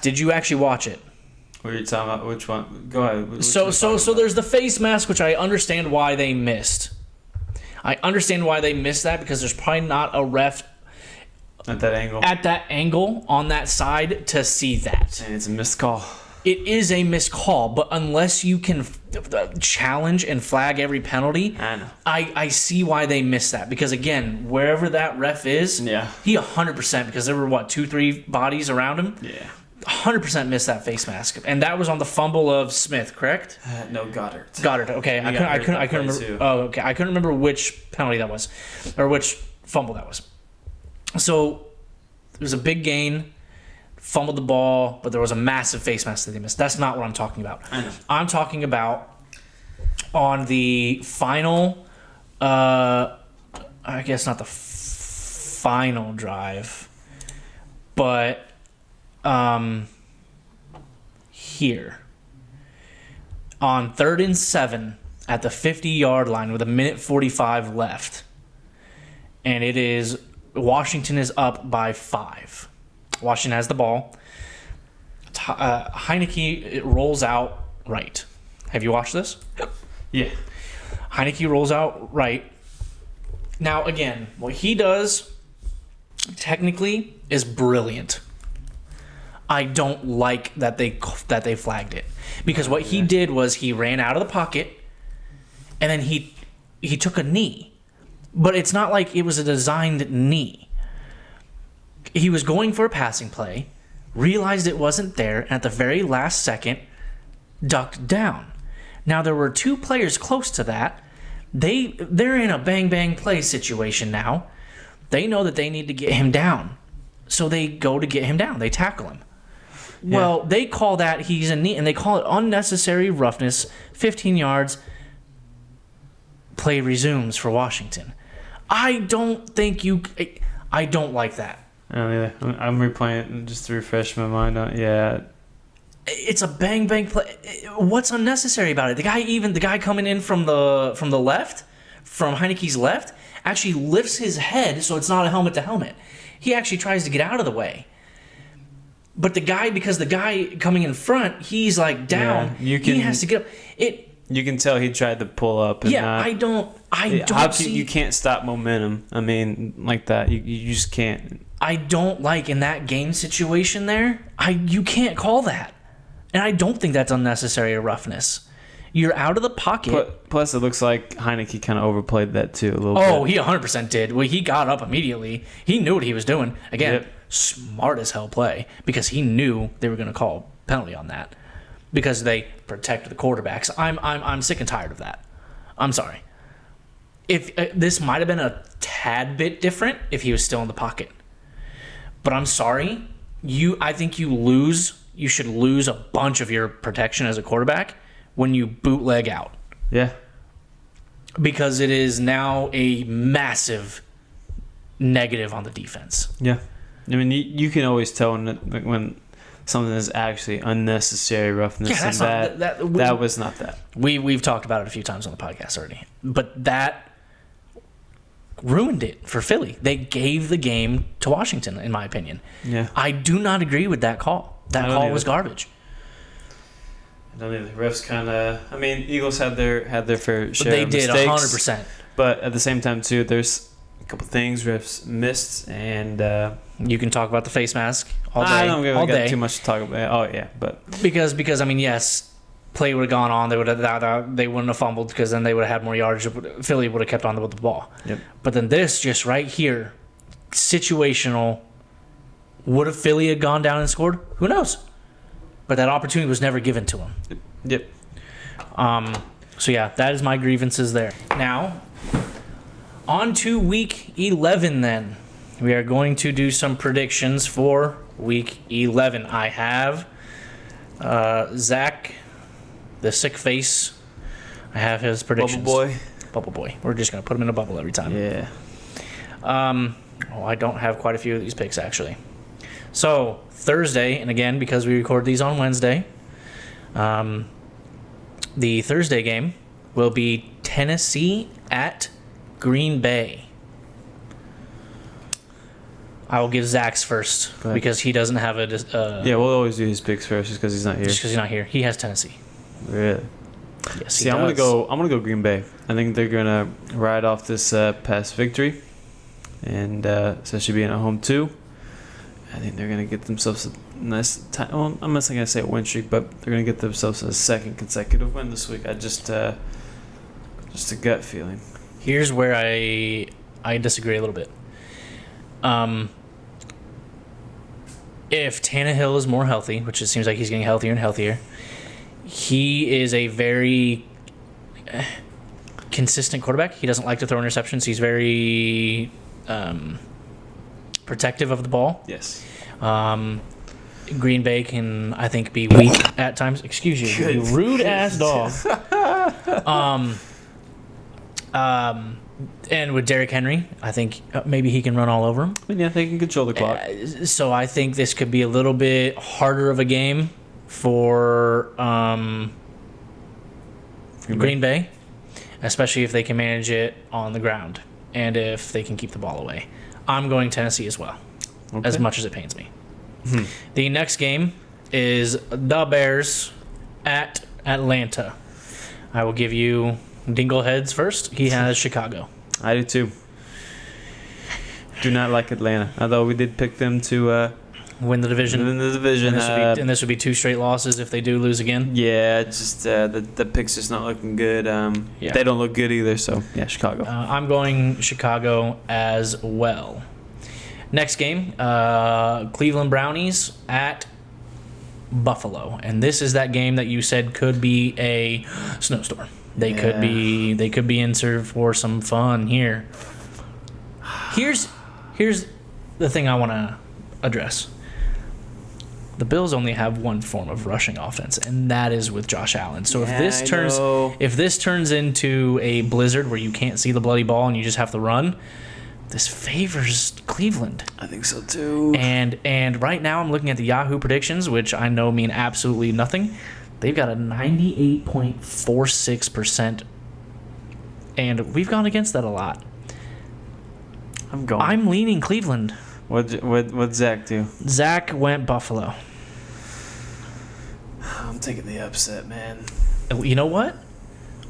Did you actually watch it? What are you talking about? Which one? Go ahead. So there's the face mask, which I understand why they missed. I understand why they missed that because there's probably not a ref at that angle on that side to see that. And it's a missed call. It is a missed call, but unless you can challenge and flag every penalty, I know. I see why they missed that. Because, again, wherever that ref is, yeah, he 100%, because there were, 2-3 bodies around him? Yeah. 100% missed that face mask. And that was on the fumble of Smith, correct? No, Goddard. Okay. I couldn't remember. Oh, okay. I couldn't remember which penalty that was, or which fumble that was. So, it was a big gain. Fumbled the ball, but there was a massive face mask that they missed. That's not what I'm talking about. I know. I'm talking about on the final, I guess not the final drive, but here on 3rd and 7 at the 50-yard line with 1:45 left, and Washington is up by 5. Washington has the ball. Heineke rolls out right. Have you watched this? Yeah. Heineke rolls out right. Now, again, what he does technically is brilliant. I don't like that they flagged it. Because what he did was he ran out of the pocket and then he took a knee. But it's not like it was a designed knee. He was going for a passing play, realized it wasn't there, and at the very last second, ducked down. Now, there were 2 players close to that. They're in a bang-bang play situation now. They know that they need to get him down. So they go to get him down. They tackle him. Yeah. Well, they call that he's a knee, and they call it unnecessary roughness, 15 yards, play resumes for Washington. I don't like that. I don't either. I'm replaying it just to refresh my mind on. Yeah, it's a bang play. What's unnecessary about it? The guy coming in from the left, from Heineke's left, actually lifts his head so it's not a helmet to helmet. He actually tries to get out of the way. But the guy coming in front, he's like down. Yeah, he has to get up. You can tell he tried to pull up. And you can't stop momentum. I mean, like that. You just can't. I don't like in that game situation there. You can't call that, and I don't think that's unnecessary roughness. You're out of the pocket. Plus, it looks like Heineke kind of overplayed that too a little bit. Oh, he 100% did. Well, he got up immediately. He knew what he was doing. Again, smart as hell play because he knew they were going to call penalty on that because they protected the quarterbacks. I'm sick and tired of that. I'm sorry. If this might have been a tad bit different if he was still in the pocket. But I'm sorry, I think you lose you should lose a bunch of your protection as a quarterback when you bootleg out. Yeah. Because it is now a massive negative on the defense. Yeah. I mean, you can always tell when something is actually unnecessary roughness. Yeah, that's and not, that was not that. We've talked about it a few times on the podcast already. But that ruined it for Philly. They gave the game to Washington, in my opinion. Yeah. I do not agree with that call. That call was garbage. I don't know. The refs kind of. I mean, Eagles had their fair share. They of did mistakes, 100%. But at the same time, too, there's a couple things refs missed, and You can talk about the face mask all day. I don't really all got day. too much to talk about. Oh yeah, but Because I mean, yes, play would have gone on. They wouldn't have fumbled because then they would have had more yards. Philly would have kept on with the ball. Yep. But then this just right here, situational. Would have Philly had gone down and scored? Who knows? But that opportunity was never given to them. Yep. So yeah, that is my grievances there. Now, on to week 11 then. We are going to do some predictions for week 11. I have Zach, the sick face. I have his predictions. Bubble boy. We're just going to put him in a bubble every time. Yeah. I don't have quite a few of these picks, actually. So, Thursday, and again, because we record these on Wednesday, the Thursday game will be Tennessee at Green Bay. I will give Zach's first because he doesn't have a. Yeah, we'll always do his picks first just because he's not here. Just because he's not here, he has Tennessee. Really? Yes. See, I'm gonna go Green Bay. I think they're gonna ride off this past victory, and especially being at home too. I think they're gonna get themselves a nice time. Well, I'm not gonna say a win streak, but they're gonna get themselves a second consecutive win this week. I just a gut feeling. Here's where I disagree a little bit. If Tannehill is more healthy, which it seems like he's getting healthier and healthier, he is a very consistent quarterback. He doesn't like to throw interceptions. He's very protective of the ball. Yes. Green Bay can, I think, be weak at times. Excuse you, you rude ass dog. And with Derrick Henry, I think maybe he can run all over him. I mean, yeah, they can control the clock. So I think this could be a little bit harder of a game for Green Bay, especially if they can manage it on the ground and if they can keep the ball away. I'm going Tennessee as well, as much as it pains me. The next game is the Bears at Atlanta. I will give you Dingleheads first. He has Chicago. I do too. Do not like Atlanta, although we did pick them to win the division. Win the division. And this would be 2 straight losses if they do lose again. Yeah, just the pick's just not looking good. Yeah. They don't look good either, so yeah, Chicago. I'm going Chicago as well. Next game, Cleveland Brownies at Buffalo, and this is that game that you said could be a snowstorm. They could be in for some fun here. Here's the thing I want to address. The Bills only have one form of rushing offense, and that is with Josh Allen. So if this turns into a blizzard where you can't see the bloody ball and you just have to run, this favors Cleveland. I think so too. And right now I'm looking at the Yahoo predictions, which I know mean absolutely nothing. They've got a 98.46%, and we've gone against that a lot. I'm leaning Cleveland. What'd Zach do? Zach went Buffalo. I'm taking the upset, man. You know what?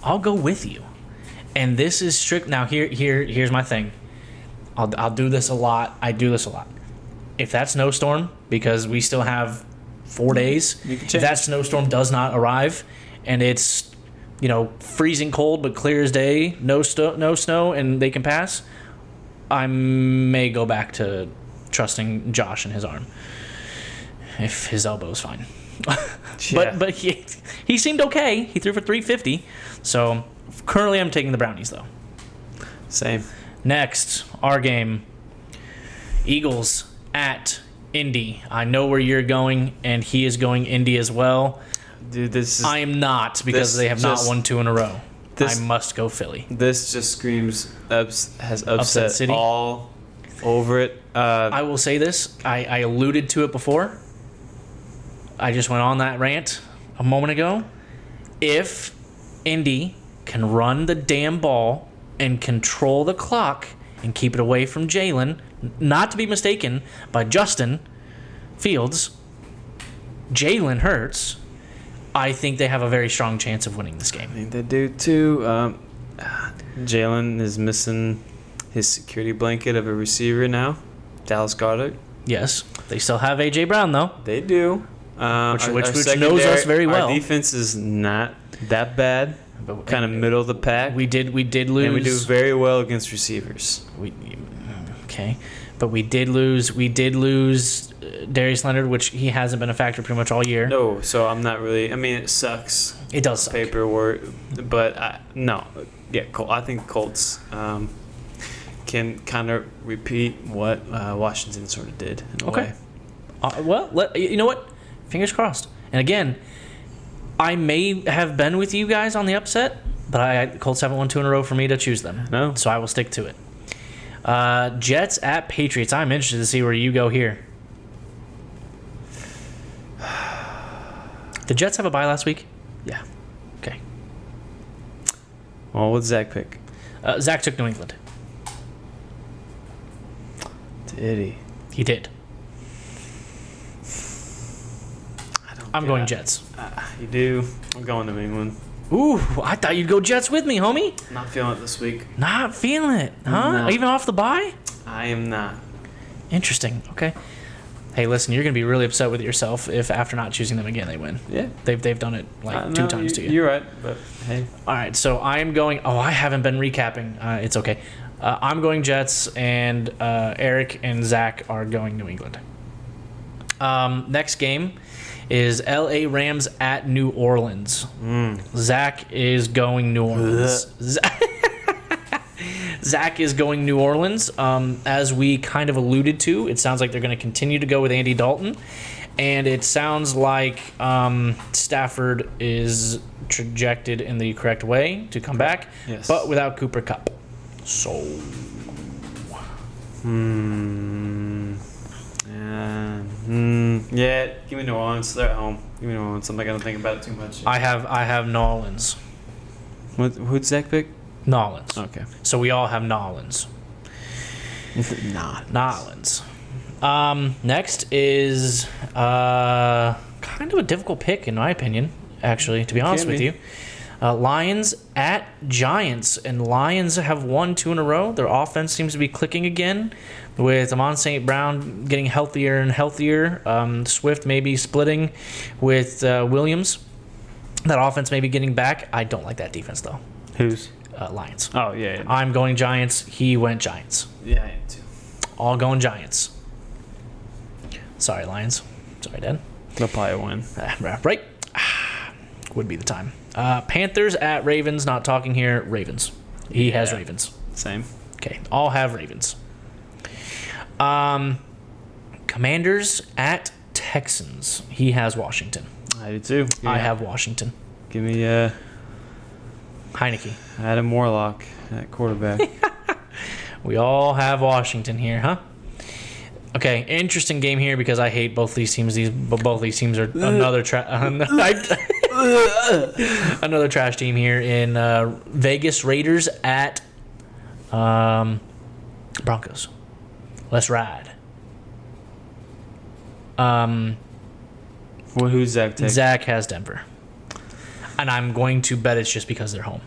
I'll go with you. And this is strict. Now here's my thing. I'll do this a lot. I do this a lot. If that snowstorm, because we still have 4 days, if that snowstorm does not arrive and it's freezing cold but clear as day, no snow, and they can pass, I may go back to trusting Josh and his arm if his elbow's fine. Yeah. But he seemed okay. He threw for 350. So currently I'm taking the Brownies though. Same. Next, our game, Eagles at Indy. I know where you're going, and he is going Indy as well. Dude, this is... I am not, because this they have not just- won 2 in a row. this- I must go Philly. This just screams has upset City? all over it. I will say this. I alluded to it before. I just went on that rant a moment ago. If Indy can run the damn ball and control the clock and keep it away from Jalen, not to be mistaken by Justin Fields, Jalen Hurts, I think they have a very strong chance of winning this game. I think they do too. Jalen is missing his security blanket of a receiver now, Dallas Goedert. Yes, they still have A.J. Brown, though. They do. Which Our knows us secondary- very well. Our defense is not that bad. But Kind of middle of the pack. We did lose. And we do very well against receivers. Okay, but we did lose Darius Leonard, which he hasn't been a factor pretty much all year. No, so I'm not really. I mean, it sucks. It does suck. Paperwork, but no. Yeah, I think Colts can kind of repeat what Washington sort of did in a way. Well, you know what? Fingers crossed. And again, I may have been with you guys on the upset, but Colts haven't won 2 in a row for me to choose them. No. So I will stick to it. Jets at Patriots. I'm interested to see where you go here. Did Jets have a bye last week? Yeah. Okay. Well, what's Zach pick? Zach took New England. Did he? He did. I'm going Jets. You do. I'm going to New England. Ooh, I thought you'd go Jets with me, homie. Not feeling it this week. Not feeling it, huh? No. Even off the bye? I am not. Interesting. Okay. Hey, listen, you're gonna be really upset with yourself if after not choosing them again they win. Yeah. They've done it like 2 No, times to you. You're right, but hey. All right, so I am going. Oh, I haven't been recapping. It's okay. I'm going Jets, and Eric and Zach are going New England. Next game is L.A. Rams at New Orleans. Zach is going New Orleans. Zach is going New Orleans. As we kind of alluded to, it sounds like they're going to continue to go with Andy Dalton. And it sounds like Stafford is trajected in the correct way to come back, Yes. but without Cooper Kupp. So, Yeah, give me New Orleans. They're at home. Give me New Orleans. I'm not going to think about it too much. I have Nolans. Who'd Zach pick? Nolans. Okay. So we all have Nolans. Nolans. Next is kind of a difficult pick, in my opinion, actually, to be honest with you. Lions at Giants, and Lions have won 2 in a row. Their offense seems to be clicking again, with Amon St. Brown getting healthier and healthier. Swift maybe splitting with Williams. That offense may be getting back. I don't like that defense, though. Who's? Lions. Oh, yeah. I'm going Giants. He went Giants. Yeah, I am too. All going Giants. Sorry, Lions. Sorry, Dad. They'll probably win. Right? Would be the time. Panthers at Ravens. Not talking here. Ravens. He has Ravens. Same. Okay. All have Ravens. Commanders at Texans. He has Washington. I do too. I have Washington. Give me Heineke. Adam Warlock at quarterback. We all have Washington here, huh? Okay, interesting game here because I hate both these teams. Both these teams are another another trash team here in Vegas. Raiders at Broncos. Let's ride. Who's Zach take? Zach has Denver, and I'm going to bet it's just because they're home.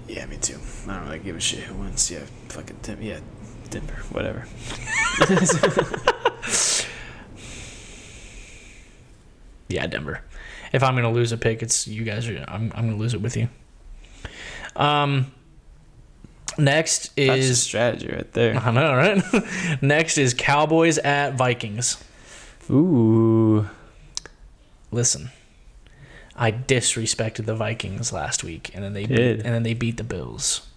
Yeah, me too. I don't really give a shit who wins. Yeah, fucking Denver, whatever. Yeah, Denver. If I'm gonna lose a pick, it's you guys. I'm gonna lose it with you. Next That's a is strategy right there. I know, right? Next is Cowboys at Vikings. Ooh. Listen, I disrespected the Vikings last week, and then they beat the Bills.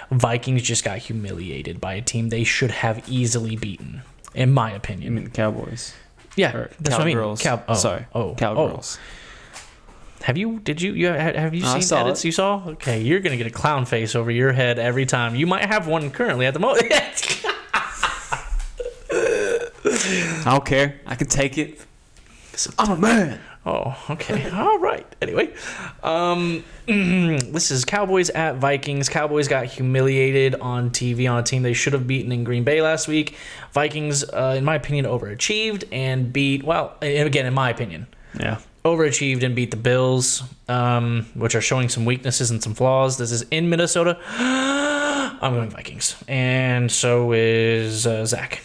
Vikings just got humiliated by a team they should have easily beaten. in my I opinion. mean, Cowboys. Yeah, Or that's what I mean. Cowgirls. Sorry. Cowgirls. Have you I seen saw edits it. you saw? Okay, you're gonna get a clown face over your head every time. You might have one currently at the moment. I don't care. I can take it. I'm a man. Oh, okay. All right. Anyway, this is Cowboys at Vikings. Cowboys got humiliated on TV on a team they should have beaten in Green Bay last week. Vikings, in my opinion, overachieved and beat, well, again, in my opinion, Yeah. overachieved and beat the Bills, which are showing some weaknesses and some flaws. This is in Minnesota. I'm going Vikings. And so is Zach.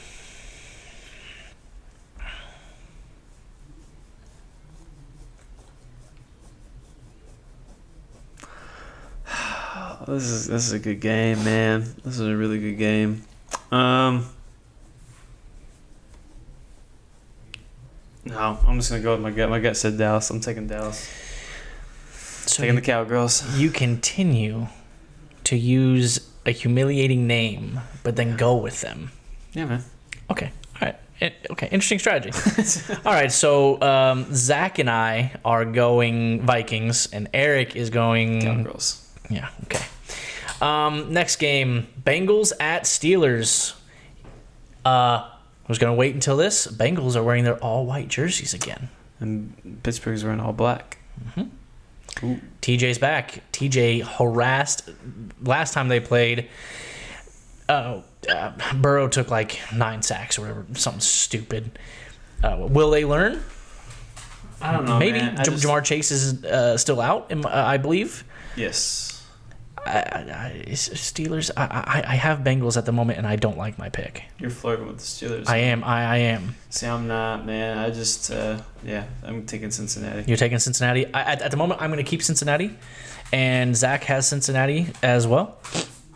This is a good game, man. This is a really good game. No, I'm just gonna go with my gut. My gut said Dallas. I'm taking Dallas. So Taking the Cowgirls. you continue to use a humiliating name, but then go with them. Yeah, man. Okay. All right. Okay. Interesting strategy. All right. So Zach and I are going Vikings, and Eric is going Cowgirls. Yeah. Okay. Next game: Bengals at Steelers. I was gonna wait until this. Bengals are wearing their all-white jerseys again. And Pittsburgh's wearing all black. Ooh. TJ's back. TJ harassed last time they played. Burrow took like 9 sacks or whatever, something stupid. Will they learn? I don't know. Maybe man. Jamar Chase is still out, I believe. Yes. Steelers. I have Bengals at the moment, and I don't like my pick. You're flirting with the Steelers. I am. See, I'm not, man. I just, I'm taking Cincinnati. You're taking Cincinnati. At the moment, I'm going to keep Cincinnati, and Zach has Cincinnati as well.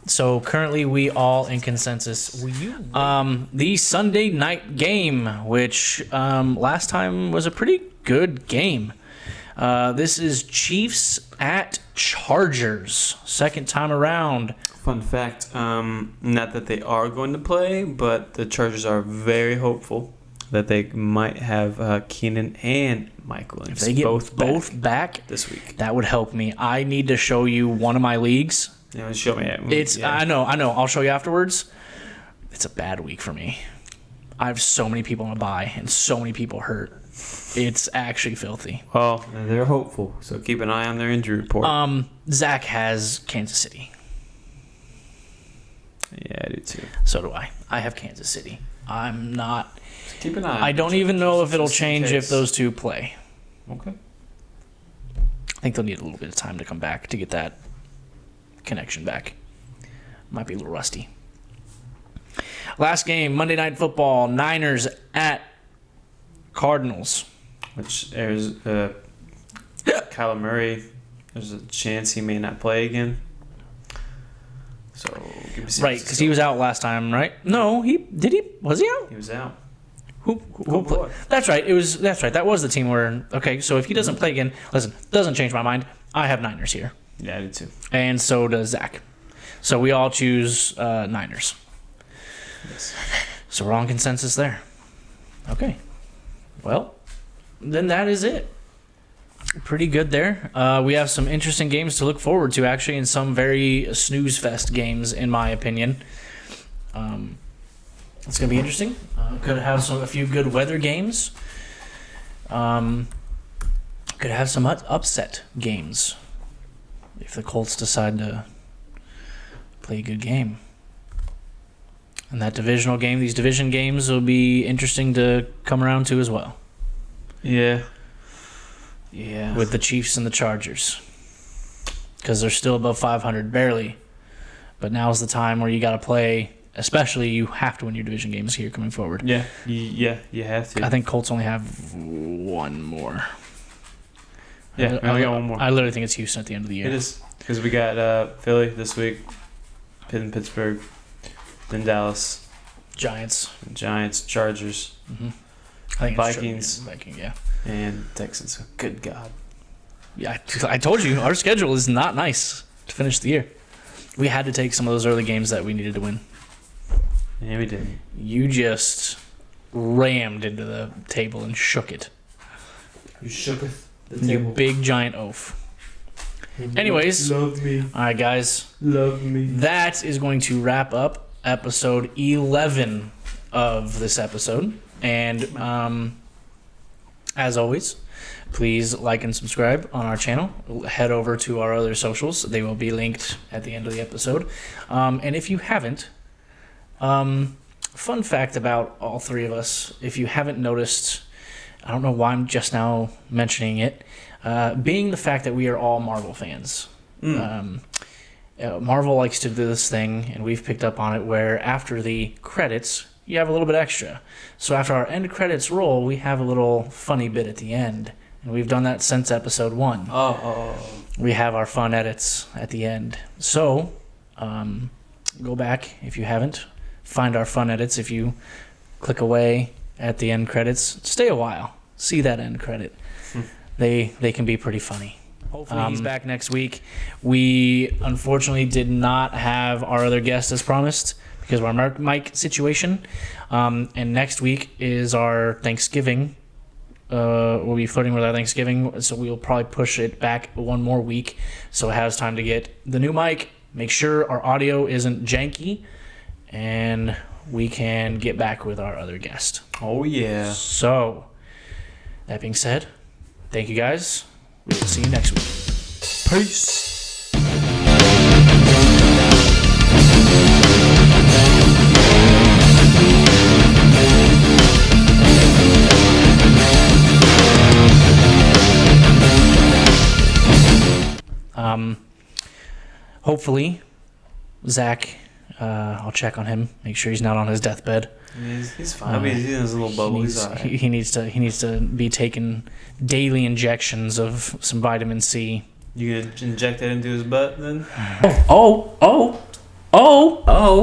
So currently, we all in consensus. The Sunday night game, which last time was a pretty good game. This is Chiefs at Chargers. Second time around. Fun fact, not that they are going to play, but the Chargers are very hopeful that they might have Keenan and Mike Williams If they get both back this week. that would help me. I need to show you one of my leagues. Yeah, show me it. It's Yeah. I know. I'll show you afterwards. It's a bad week for me. I have so many people on a bye and so many people hurt. It's actually filthy. Well, they're hopeful, so keep an eye on their injury report. Zach has Kansas City. Yeah, I do too. So do I. I have Kansas City. I'm not. Keep an eye. I don't even know if it'll Just in change if case. those two play. Okay. I think they'll need a little bit of time to come back to get that connection back. Might be a little rusty. Last game, Monday Night Football, Niners at Cardinals. Which there's Kyler Murray. There's a chance he may not play again. So give me Right, because he was out last time, right? No, was he out? He was out. Who Good played? boy. That's right. That's right. That was the team where. Okay, so if he doesn't play again, listen, doesn't change my mind. I have Niners here, Yeah, I did too. and so does Zach. So we all choose Niners. Yes. So we're on consensus there. Okay. Well, then that is it. Pretty good there. We have some interesting games to look forward to, actually, and some very snooze fest games, in my opinion. It's going to be interesting. Could have a few good weather games. Could have some upset games if the Colts decide to play a good game. And that divisional game, these division games will be interesting to come around to as well. Yeah. Yeah. With the Chiefs and the Chargers. Because they're still above 500, barely. But now's the time where you got to play, especially you have to win your division games here coming forward. Yeah, you have to. I think Colts only have one more. Yeah, we only got one more. I literally think it's Houston at the end of the year. It is. Because we got Philly this week, then Pittsburgh, then Dallas, Giants. Giants, Chargers, I think Vikings. Vikings, yeah. and Texans. Good God. Yeah, I told you, our schedule is not nice to finish the year. We had to take some of those early games that we needed to win. Yeah, we did. You just rammed into the table and shook it. You shooketh the You table. big giant oaf. Anyways, Love me. all right, guys. Love me. That is going to wrap up episode 11 of this episode. And as always, please like and subscribe on our channel. Head over to our other socials. They will be linked at the end of the episode. And if you haven't, fun fact about all three of us, if you haven't noticed, I don't know why I'm just now mentioning it, being the fact that we are all Marvel fans. Marvel likes to do this thing, and we've picked up on it, where after the credits, you have a little bit extra. So after our end credits roll, we have a little funny bit at the end. And we've done that since episode 1. We have our fun edits at the end. So, go back if you haven't. Find our fun edits. If you click away at the end credits, stay a while. See that end credit. They can be pretty funny. Hopefully he's back next week. We unfortunately did not have our other guest as promised because of our mic situation. And next week is our Thanksgiving. We'll be flirting with our Thanksgiving, so we'll probably push it back one more week so it has time to get the new mic, make sure our audio isn't janky, and we can get back with our other guest. Oh, yeah. So, that being said, thank you guys. We will see you next week. Peace. Hopefully, Zach, I'll check on him, make sure he's not on his deathbed. He's fine. I mean, he's in his little bubble. He's all right. He needs to be taking daily injections of some vitamin C. You gonna inject that into his butt then? Oh.